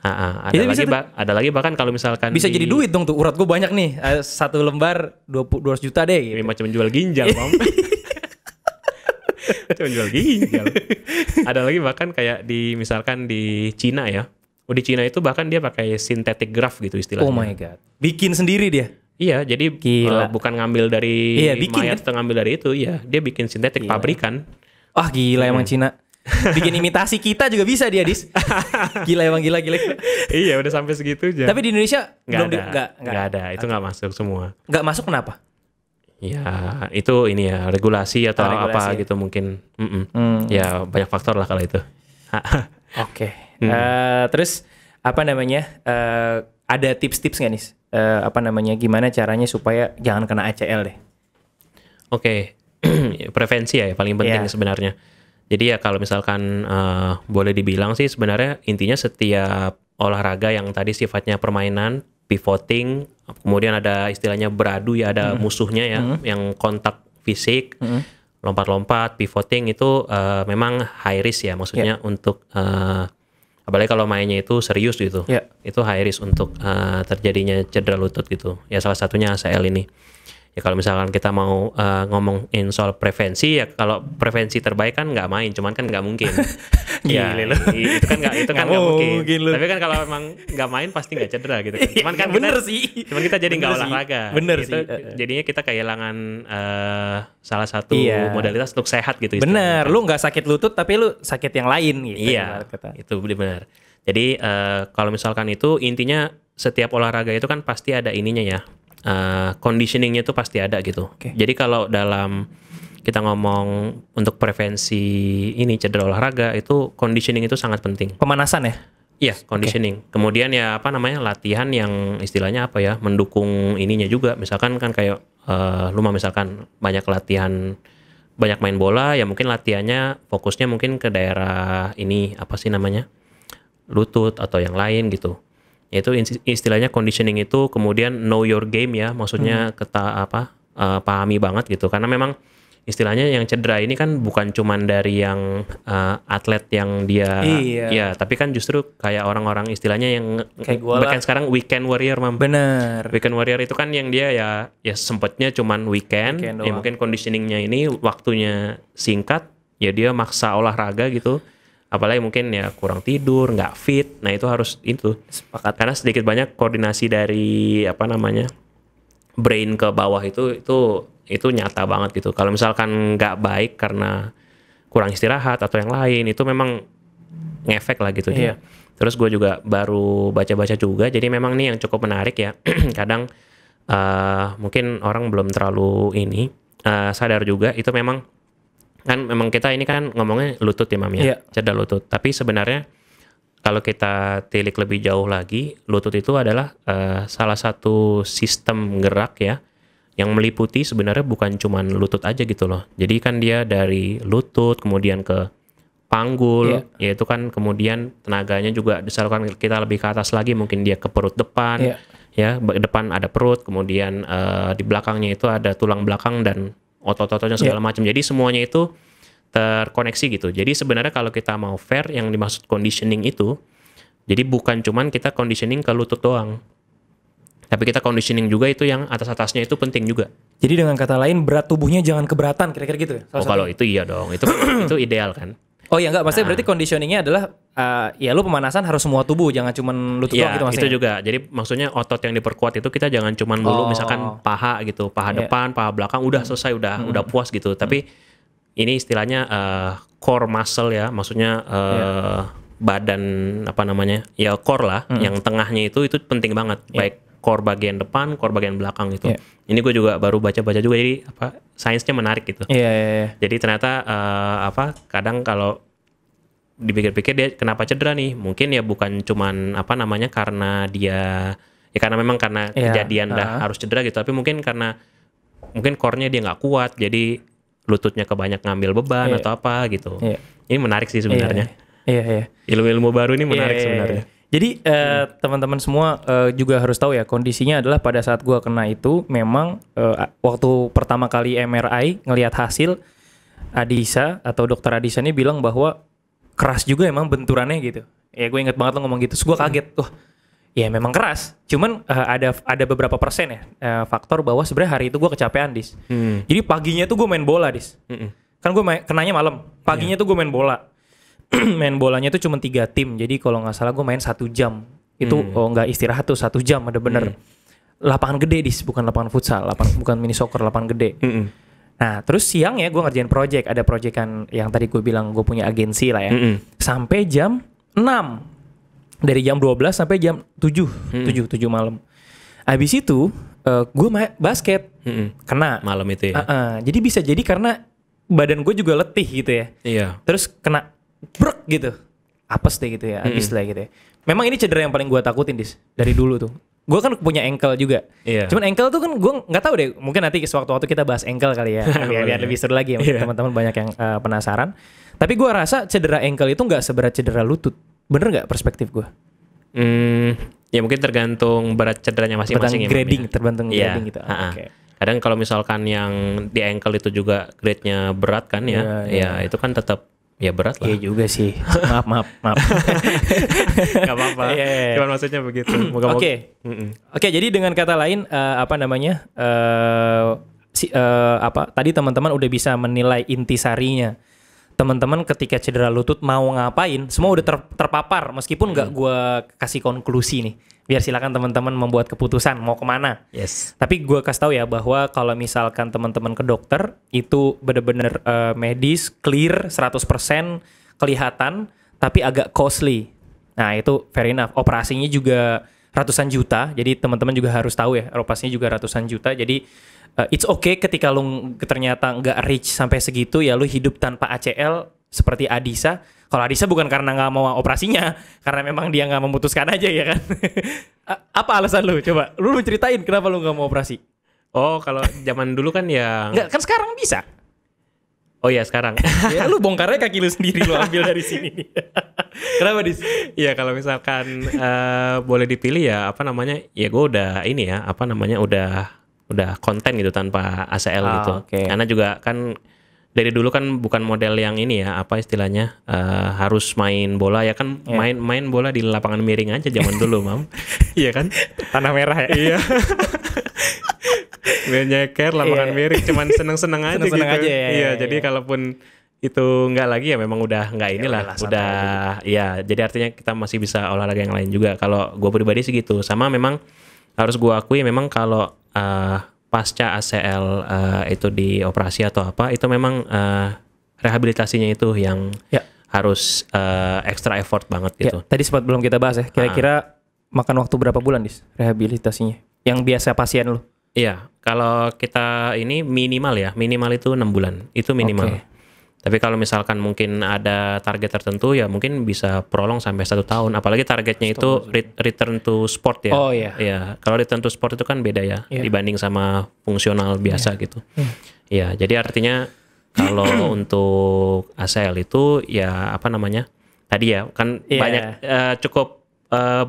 Ada lagi bahkan kalau misalkan bisa jadi duit dong tuh, urat gue banyak nih. Satu lembar 200 juta deh gitu. Ini macam jual ginjal, Mam. Cuma jual ginjal. Ada lagi bahkan kayak misalkan di Cina ya. Di Cina itu bahkan dia pakai synthetic graft gitu istilahnya. Oh my god. Bikin sendiri dia. Iya, jadi bukan ngambil dari mayat atau ngambil dari itu, ya dia bikin sintetik pabrikan. Wah gila emang Cina. Bikin imitasi kita juga bisa dia, Dis. Gila emang gila. Iya, udah sampai segitunya. Tapi di Indonesia nggak ada. Itu nggak masuk semua. Nggak masuk kenapa? Ya itu ini ya regulasi atau apa gitu mungkin. Ya banyak faktor lah kalau itu. Terus apa namanya? Ada tips-tips nggak nih? Gimana caranya supaya jangan kena ACL deh? Prevensi ya paling penting sebenarnya. Jadi ya kalau misalkan boleh dibilang sih sebenarnya intinya setiap olahraga yang tadi sifatnya permainan, pivoting, kemudian ada istilahnya beradu ya, ada musuhnya ya, yang kontak fisik, lompat-lompat, pivoting itu memang high risk ya, maksudnya untuk apalagi kalau mainnya itu serius gitu, itu high risk untuk terjadinya cedera lutut gitu. Ya salah satunya ACL ini. Ya kalau misalkan kita mau ngomongin soal prevensi, ya kalau prevensi terbaik kan nggak main, cuman kan nggak mungkin. Ya itu kan nggak mungkin. Tapi kan kalau emang nggak main pasti nggak cedera gitu kan. Cuman kan cuman kita jadi nggak olahraga. Bener gitu, sih. Jadinya kita kehilangan salah satu modalitas untuk sehat gitu. Bener, lu nggak sakit lutut tapi lu sakit yang lain gitu. Iya, itu benar. Jadi kalau misalkan itu intinya setiap olahraga itu kan pasti ada ininya ya. Conditioningnya itu pasti ada gitu. Jadi kalau dalam kita ngomong untuk prevensi ini cedera olahraga itu conditioning itu sangat penting. Pemanasan ya? Iya, conditioning. Kemudian ya latihan yang istilahnya mendukung ininya juga. Misalkan kan kayak lu misalkan banyak latihan, banyak main bola, ya mungkin latihannya fokusnya mungkin ke daerah ini lutut atau yang lain gitu. Itu istilahnya conditioning itu, kemudian know your game ya, maksudnya pahami banget gitu, karena memang istilahnya yang cedera ini kan bukan cuman dari yang atlet yang dia ya, tapi kan justru kayak orang-orang istilahnya yang bahkan sekarang weekend warrior, Mam. Bener. Weekend warrior itu kan yang dia ya sempatnya cuman weekend ya mungkin conditioningnya ini waktunya singkat, ya dia maksa olahraga gitu. Apalagi mungkin ya kurang tidur, nggak fit, nah itu harus itu. Sepakat. Karena sedikit banyak koordinasi dari brain ke bawah itu itu nyata banget gitu. Kalau misalkan nggak baik karena kurang istirahat atau yang lain, itu memang ngefek lah gitu dia. Terus gue juga baru baca-baca juga, jadi memang nih yang cukup menarik ya. Kadang mungkin orang belum terlalu sadar juga, itu memang kita ini kan ngomongnya lutut ya Mam ya, cedera lutut. Tapi sebenarnya kalau kita tilik lebih jauh lagi, lutut itu adalah salah satu sistem gerak ya, yang meliputi sebenarnya bukan cuman lutut aja gitu loh. Jadi kan dia dari lutut kemudian ke panggul, yaitu kan kemudian tenaganya juga disalurkan kita lebih ke atas lagi, mungkin dia ke perut depan, ya depan ada perut, kemudian di belakangnya itu ada tulang belakang dan otot-ototnya segala macam. Jadi semuanya itu terkoneksi gitu. Jadi sebenarnya kalau kita mau fair, yang dimaksud conditioning itu, jadi bukan cuman kita conditioning ke lutut doang, tapi kita conditioning juga itu yang atas-atasnya itu penting juga. Jadi dengan kata lain berat tubuhnya jangan keberatan, kira-kira gitu ya? Kalau itu iya dong, itu itu ideal kan. Oh ya enggak, maksudnya berarti conditioningnya adalah ya lu pemanasan harus semua tubuh, jangan cuma lutut doang gitu maksudnya. Itu juga. Jadi maksudnya otot yang diperkuat itu kita jangan cuma dulu misalkan paha gitu, paha depan, paha belakang udah selesai, udah puas gitu. Tapi ini istilahnya core muscle ya, maksudnya badan apa namanya? Ya core lah, yang tengahnya itu penting banget. Baik core bagian depan, core bagian belakang gitu. Ini gue juga baru baca-baca juga, jadi sainsnya menarik gitu. Jadi ternyata kadang kalau dipikir-pikir dia kenapa cedera nih? Mungkin ya bukan cuman karena dia karena memang karena kejadian harus cedera gitu, tapi mungkin karena core-nya dia nggak kuat, jadi lututnya kebanyak ngambil beban atau apa gitu. Ini menarik sih sebenarnya. Ilmu-ilmu baru ini menarik sebenarnya. Jadi teman-teman semua juga harus tahu ya, kondisinya adalah pada saat gua kena itu memang waktu pertama kali MRI ngelihat hasil, Adisa atau dokter Adisa ini bilang bahwa keras juga emang benturannya gitu. Ya gue inget banget lo ngomong gitu. Terus gue kaget, ya memang keras. Cuman ada beberapa persen ya faktor bahwa sebenarnya hari itu gue kecapean, Dis. Jadi paginya tuh gue main bola, Dis. Kan gue kenanya malam. Paginya tuh gue main bola. Main bolanya tuh cuma 3 tim. Jadi kalau nggak salah gue main 1 jam. Itu nggak istirahat tuh 1 jam, ada bener. Lapangan gede, Dis, bukan lapangan futsal, bukan mini soccer, lapangan gede. Nah, terus siang ya gue ngerjain project. Ada projectan yang tadi gue bilang gue punya agensi lah ya. Sampai jam 6. Dari jam 12 sampai jam 7 malam. Habis itu gue main basket. Kena malam itu ya. Jadi bisa jadi karena badan gue juga letih gitu ya. Terus kena brek gitu. Apes deh gitu ya. Habis lah gitu ya. Memang ini cedera yang paling gue takutin, Dis. Dari dulu tuh. Gue kan punya ankle juga. Cuman ankle tuh kan gue nggak tahu deh. Mungkin nanti sewaktu-waktu kita bahas ankle kali ya. biar lebih seru lagi ya. Teman-teman banyak yang penasaran. Tapi gue rasa cedera ankle itu nggak seberat cedera lutut. Bener nggak perspektif gue? Ya mungkin tergantung berat cederanya masing-masing. Tergantung grading gitu. Kadang kalau misalkan yang di ankle itu juga grade-nya berat kan ya itu kan tetap ya berat lah. Iya juga sih. Maaf. Gak apa-apa. Cuman maksudnya begitu. Oke, jadi dengan kata lain tadi teman-teman udah bisa menilai intisarinya. Teman-teman ketika cedera lutut mau ngapain, semua udah terpapar meskipun nggak gue kasih konklusi nih. Biar silakan teman-teman membuat keputusan mau kemana. Tapi gue kasih tahu ya bahwa kalau misalkan teman-teman ke dokter itu benar-benar medis, clear, 100% kelihatan, tapi agak costly. Nah itu fair enough. Operasinya juga ratusan juta, jadi teman-teman juga harus tahu ya, operasinya juga ratusan juta. Jadi it's okay ketika lu ternyata nggak reach sampai segitu, ya lu hidup tanpa ACL seperti Adisa. Kalau Adisa bukan karena nggak mau operasinya, karena memang dia nggak memutuskan aja ya kan. Apa alasan lu? Coba lu ceritain kenapa lu nggak mau operasi. Oh kalau zaman dulu kan ya nggak, kan sekarang bisa. Oh ya sekarang. Ya lu bongkarnya kaki lu sendiri, lu ambil dari sini. Kenapa, Dis? Ya kalau misalkan boleh dipilih ya ya gue udah udah konten gitu tanpa ACL gitu. Karena juga kan dari dulu kan bukan model yang ini ya, istilahnya harus main bola ya kan, main bola di lapangan miring aja zaman dulu, Mam. Iya kan? Tanah merah ya. Iya. Nyeker lapangan miring, cuman seneng-seneng aja gitu. Iya, jadi kalaupun itu nggak lagi ya memang udah nggak inilah, udah ya. Jadi artinya kita masih bisa olahraga yang lain juga. Kalau gue pribadi sih gitu. Sama memang harus gue akui memang kalau pasca ACL itu dioperasi atau apa, itu memang rehabilitasinya itu yang harus extra effort banget gitu. Tadi sempat belum kita bahas ya. Kira-kira makan waktu berapa bulan Dis rehabilitasinya? Yang biasa pasien lu? Iya, kalau kita ini minimal itu 6 bulan. Itu minimal. Tapi kalau misalkan mungkin ada target tertentu ya mungkin bisa prolong sampai 1 tahun. Apalagi targetnya itu return to sport ya. Oh iya. Ya, kalau return to sport itu kan beda ya dibanding sama fungsional biasa gitu. Ya, jadi artinya kalau untuk ACL itu ya apa namanya? Tadi ya kan banyak cukup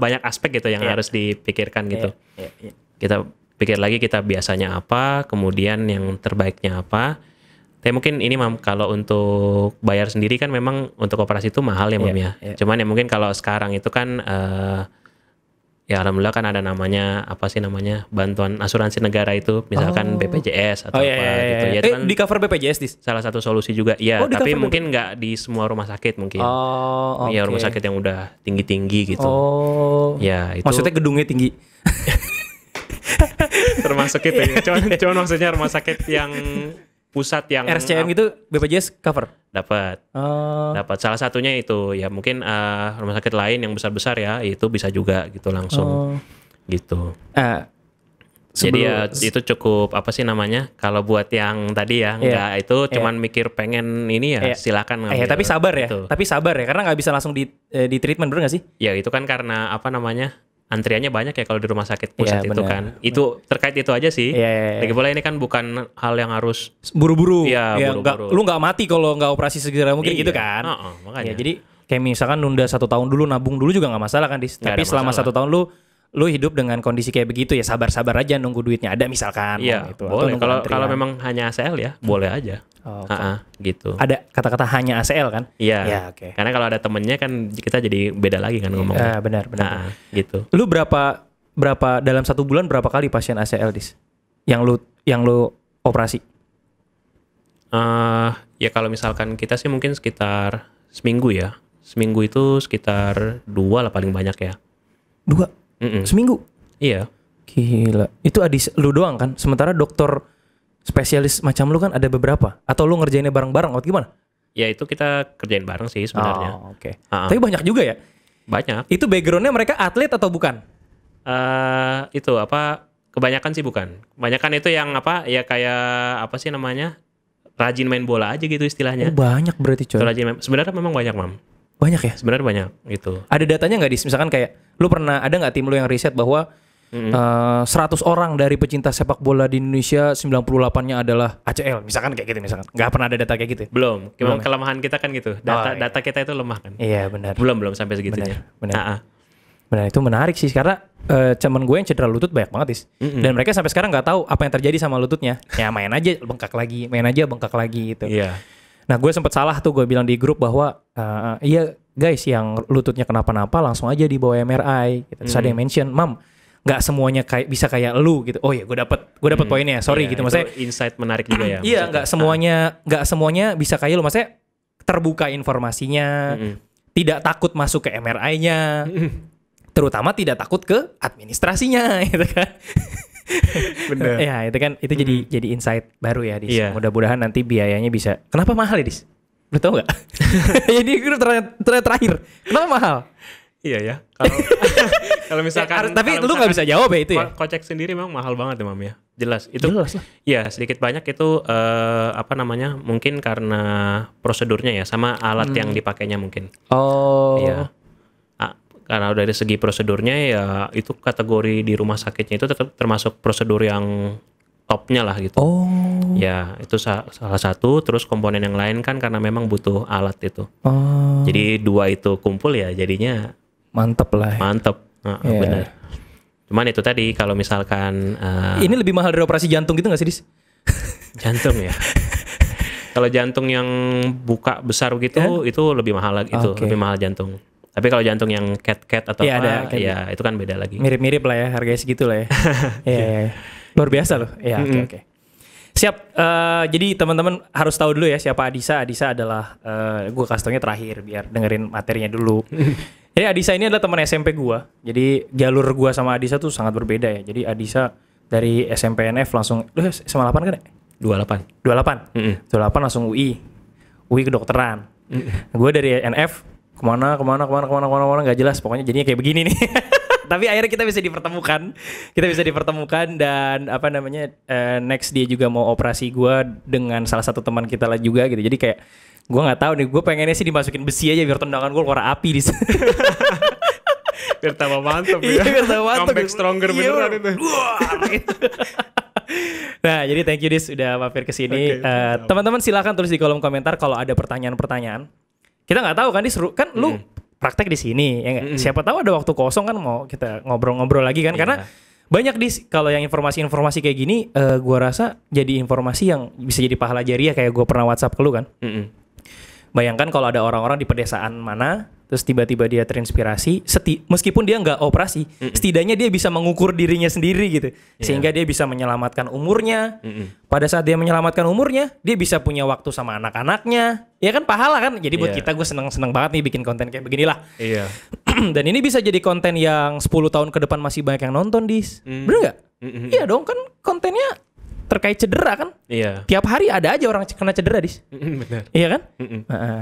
banyak aspek gitu yang harus dipikirkan gitu. Kita pikir lagi kita biasanya apa, kemudian yang terbaiknya apa. Tapi mungkin ini Mam, kalau untuk bayar sendiri kan memang untuk operasi itu mahal ya Mam ya. Cuman ya mungkin kalau sekarang itu kan ya alhamdulillah kan ada namanya apa sih namanya bantuan asuransi negara itu, misalkan BPJS atau apa gitu. Ya, kan di cover BPJS Dis? Salah satu solusi juga. Iya, tapi mungkin nggak di semua rumah sakit mungkin. Ya rumah sakit yang udah tinggi-tinggi gitu. Ya itu. Maksudnya gedungnya tinggi. Termasuk itu ya. Cuman maksudnya rumah sakit yang pusat yang RSCM itu BPJS cover? Dapat. Dapat. Salah satunya itu ya mungkin rumah sakit lain yang besar-besar ya itu bisa juga gitu langsung. Gitu. Jadi ya itu cukup apa sih namanya? Kalau buat yang tadi ya enggak itu cuman mikir pengen ini ya silakan ngambil. Tapi sabar ya. Gitu. Tapi sabar ya karena nggak bisa langsung di treatment, bener nggak sih? Ya itu kan karena apa namanya? Antriannya banyak ya kalau di rumah sakit pusat itu bener, kan. Itu terkait itu aja sih. Lagi pula ini kan bukan hal yang harus buru-buru. Iya, buru-buru. Lu nggak mati kalau nggak operasi segera mungkin gitu kan. Makanya. Jadi kayak misalkan nunda 1 tahun dulu, nabung dulu juga nggak masalah kan Dis. Tapi selama 1 tahun lu hidup dengan kondisi kayak begitu ya sabar-sabar aja nunggu duitnya ada misalkan. Iya, gitu. Boleh. Kalau memang hanya ACL ya boleh aja. Gitu. Ada kata-kata hanya ACL kan? Iya. Ya, karena kalau ada temennya kan kita jadi beda lagi kan ngomongnya. Benar. Gitu. Lu berapa dalam 1 bulan berapa kali pasien ACL Dis? Yang lu operasi? Ya kalau misalkan kita sih mungkin sekitar seminggu ya. Seminggu itu sekitar 2 lah paling banyak ya. 2? Seminggu? Iya. Gila. Itu Adis lu doang kan? Sementara dokter spesialis macam lu kan ada beberapa? Atau lu ngerjainnya bareng-bareng atau gimana? Ya itu kita kerjain bareng sih sebenarnya. Tapi banyak juga ya? Banyak. Itu backgroundnya mereka atlet atau bukan? Itu apa? Kebanyakan sih bukan. Kebanyakan itu yang apa? Ya kayak apa sih namanya? Rajin main bola aja gitu istilahnya. Banyak berarti coy. Sebenarnya memang banyak Mam. Banyak ya? Sebenarnya banyak gitu. Ada datanya nggak Dis? Misalkan kayak lu pernah ada nggak tim lu yang riset bahwa 100 orang dari pecinta sepak bola di Indonesia 98-nya adalah ACL misalkan kayak gitu misalkan. Nggak pernah ada data kayak gitu? Belum. Kelemahan kita kan gitu. Data kita itu lemah kan. Iya benar. Belum sampai segitunya. Benar itu menarik sih karena temen gue yang cedera lutut banyak banget Dis. Dan mereka sampai sekarang nggak tahu apa yang terjadi sama lututnya. Ya main aja bengkak lagi gitu. Iya. Nah gue sempet salah tuh, gue bilang di grup bahwa iya guys yang lututnya kenapa-napa langsung aja dibawa MRI gitu. Terus ada yang mention, Mam nggak semuanya bisa kayak lu gitu. Oh ya gue dapet poinnya, sorry gitu maksudnya. Insight menarik juga ya. Iya nggak semuanya bisa kayak lu, maksudnya terbuka informasinya, tidak takut masuk ke MRI-nya, terutama tidak takut ke administrasinya gitu kan. Bener. Ya itu kan itu jadi insight baru ya Dis. Mudah-mudahan nanti biayanya bisa. Kenapa mahal ya Dis? Lu tau nggak? Jadi terakhir kenapa mahal? Iya ya. Kalau misalkan tapi lu nggak bisa jawab ya itu ya. Kocek sendiri memang mahal banget ya Mam ya. Jelas itu. Jelas lah. Iya sedikit banyak itu apa namanya? Mungkin karena prosedurnya ya sama alat yang dipakainya mungkin. Iya. Karena dari segi prosedurnya ya itu kategori di rumah sakitnya itu tetap termasuk prosedur yang topnya lah gitu. Ya itu salah satu. Terus komponen yang lain kan karena memang butuh alat itu. Jadi 2 itu kumpul ya jadinya mantep lah. Mantep. Benar. Cuman itu tadi kalau misalkan ini lebih mahal dari operasi jantung gitu nggak sih Dis? Jantung ya. Kalau jantung yang buka besar gitu itu lebih mahal lagi itu lebih mahal jantung. Tapi kalau jantung yang cat atau apa, ya itu kan beda lagi. Mirip-mirip lah ya, harganya segitu lah ya. Iya. Luar biasa loh. Ya, oke. Siap. Jadi teman-teman harus tahu dulu ya siapa Adisa. Adisa adalah, gue kasih taunya terakhir biar dengerin materinya dulu. Jadi Adisa ini adalah teman SMP gue. Jadi jalur gue sama Adisa tuh sangat berbeda ya. Jadi Adisa Dari SMPNF langsung, lu SMA 8 kan ya? 28. 28 langsung UI kedokteran. Gue dari NF kemana nggak jelas, pokoknya jadinya kayak begini nih. Tapi akhirnya kita bisa dipertemukan dan apa namanya, next dia juga mau operasi gue dengan salah satu teman kita lah juga gitu. Jadi kayak gue nggak tahu nih, gue pengennya sih dimasukin besi aja biar tendangan gue keluar api di sana. Biar tambah mantap ya. Iya, biar tambah mantap. Comeback stronger beneran itu. Nah, jadi thank you Dis udah mampir ke sini. Teman-teman silakan tulis di kolom komentar kalau ada pertanyaan-pertanyaan. Kita nggak tahu kan Dis, kan lu praktek di sini ya gak? Siapa tahu ada waktu kosong kan mau kita ngobrol-ngobrol lagi kan, karena banyak Dis kalau yang informasi-informasi kayak gini, gua rasa jadi informasi yang bisa jadi pahala jariah, kayak gua pernah WhatsApp ke lu kan. Bayangkan kalau ada orang-orang di pedesaan mana, terus tiba-tiba dia terinspirasi, meskipun dia nggak operasi, setidaknya dia bisa mengukur dirinya sendiri gitu, sehingga dia bisa menyelamatkan umurnya. Pada saat dia menyelamatkan umurnya, dia bisa punya waktu sama anak-anaknya, ya kan, pahala kan. Jadi buat kita, gue seneng banget nih bikin konten kayak beginilah. Dan ini bisa jadi konten yang 10 tahun ke depan masih banyak yang nonton, Dis. Bener nggak? Iya dong, kan kontennya terkait cedera kan. Tiap hari ada aja orang kena cedera, Dis. Benar. Iya kan?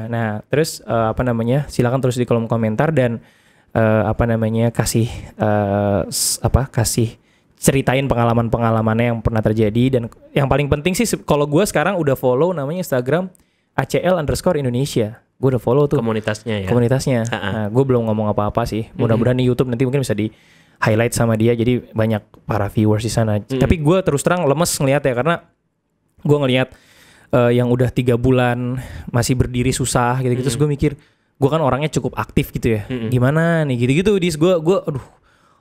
Nah, terus apa namanya? Silakan tulis di kolom komentar dan apa namanya? kasih ceritain pengalaman-pengalamannya yang pernah terjadi. Dan yang paling penting sih, kalau gue sekarang udah follow namanya Instagram ACL_Indonesia. Gue udah follow tuh komunitasnya ya. Nah, gue belum ngomong apa-apa sih. Mudah-mudahan di YouTube nanti mungkin bisa di highlight sama dia, jadi banyak para viewers di sana. Tapi gue terus terang lemes ngeliat ya, karena gue ngeliat yang udah 3 bulan masih berdiri susah gitu-gitu. Terus gue mikir, gue kan orangnya cukup aktif gitu ya. Gimana nih gitu-gitu, Dis. Gue aduh,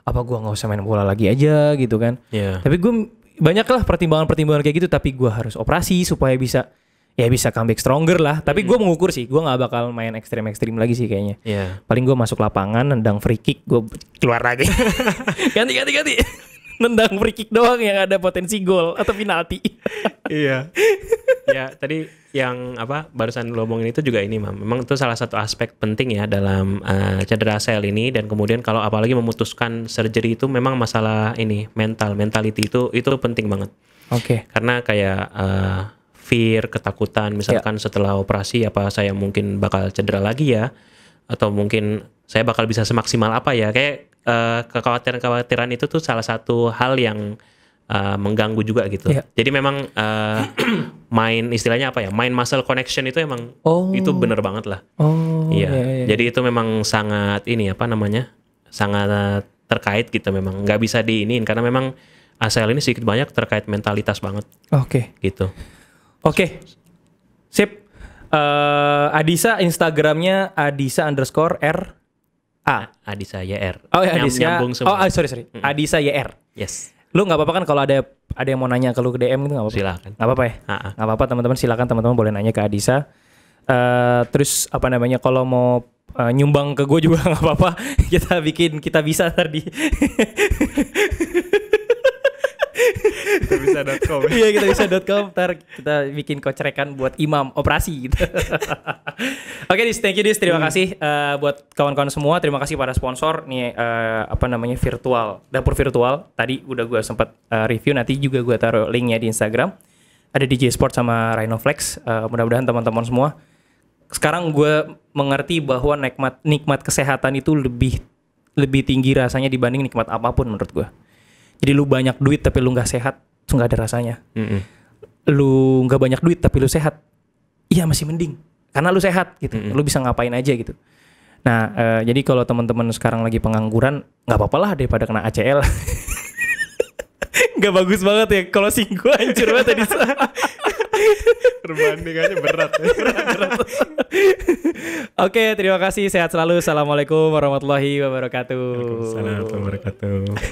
apa gue nggak usah main bola lagi aja gitu kan. Tapi gue banyak lah pertimbangan-pertimbangan kayak gitu. Tapi gue harus operasi supaya bisa comeback stronger lah. Tapi gue mengukur sih, gue nggak bakal main ekstrim lagi sih kayaknya. Paling gue masuk lapangan, nendang free kick, gue keluar lagi. ganti nendang free kick doang yang ada potensi gol atau penalti. Ya, tadi yang barusan lo omongin itu juga ini, memang itu salah satu aspek penting ya dalam cedera ACL ini. Dan kemudian kalau apalagi memutuskan surgery itu memang masalah ini, mentality itu penting banget. Karena kayak fear, ketakutan, misalkan setelah operasi apa saya mungkin bakal cedera lagi ya, atau mungkin saya bakal bisa semaksimal apa ya, kayak kekhawatiran itu tuh salah satu hal yang mengganggu juga gitu. Jadi memang istilahnya main muscle connection itu emang itu bener banget lah. Jadi itu memang sangat sangat terkait gitu, memang nggak bisa diiniin, karena memang ACL ini sedikit banyak terkait mentalitas banget. Gitu. Sip. Adisa Instagramnya Adisa_RA. Adisa YR. Adisa. Nyambung semua. Sorry. Adisa YR. Yes. Lu nggak apa-apa kan kalau ada yang mau nanya ke lu ke DM gitu, nggak apa-apa? Silakan. Nggak apa-apa ya? Nggak apa-apa, teman-teman silakan, teman-teman boleh nanya ke Adisa. Terus kalau mau nyumbang ke gue juga nggak apa-apa. Kita bisa tadi. Kitabisa.com. Iya, kitabisa.com. Ntar kita bikin kocrekan buat imam operasi gitu. Oke, Dis, thank you Dis. Terima kasih buat kawan-kawan semua. Terima kasih pada sponsor nih, dapur virtual. Tadi udah gue sempat review, nanti juga gue taruh linknya di Instagram. Ada DJ Sport sama Rhinoflex. Mudah-mudahan teman-teman semua sekarang gue mengerti bahwa nikmat kesehatan itu lebih tinggi rasanya dibanding nikmat apapun menurut gue. Jadi lu banyak duit tapi lu nggak sehat, itu nggak ada rasanya. Lu nggak banyak duit tapi lu sehat, iya masih mending, karena lu sehat gitu. Lu bisa ngapain aja gitu. Nah, jadi kalau teman-teman sekarang lagi pengangguran, nggak apa-apa lah daripada kena ACL. Nggak bagus banget ya, kalau gue hancur banget tadi. Perbandingannya berat. Oke, terima kasih. Sehat selalu. Assalamualaikum warahmatullahi wabarakatuh. Waalaikumsalam warahmatullahi wabarakatuh.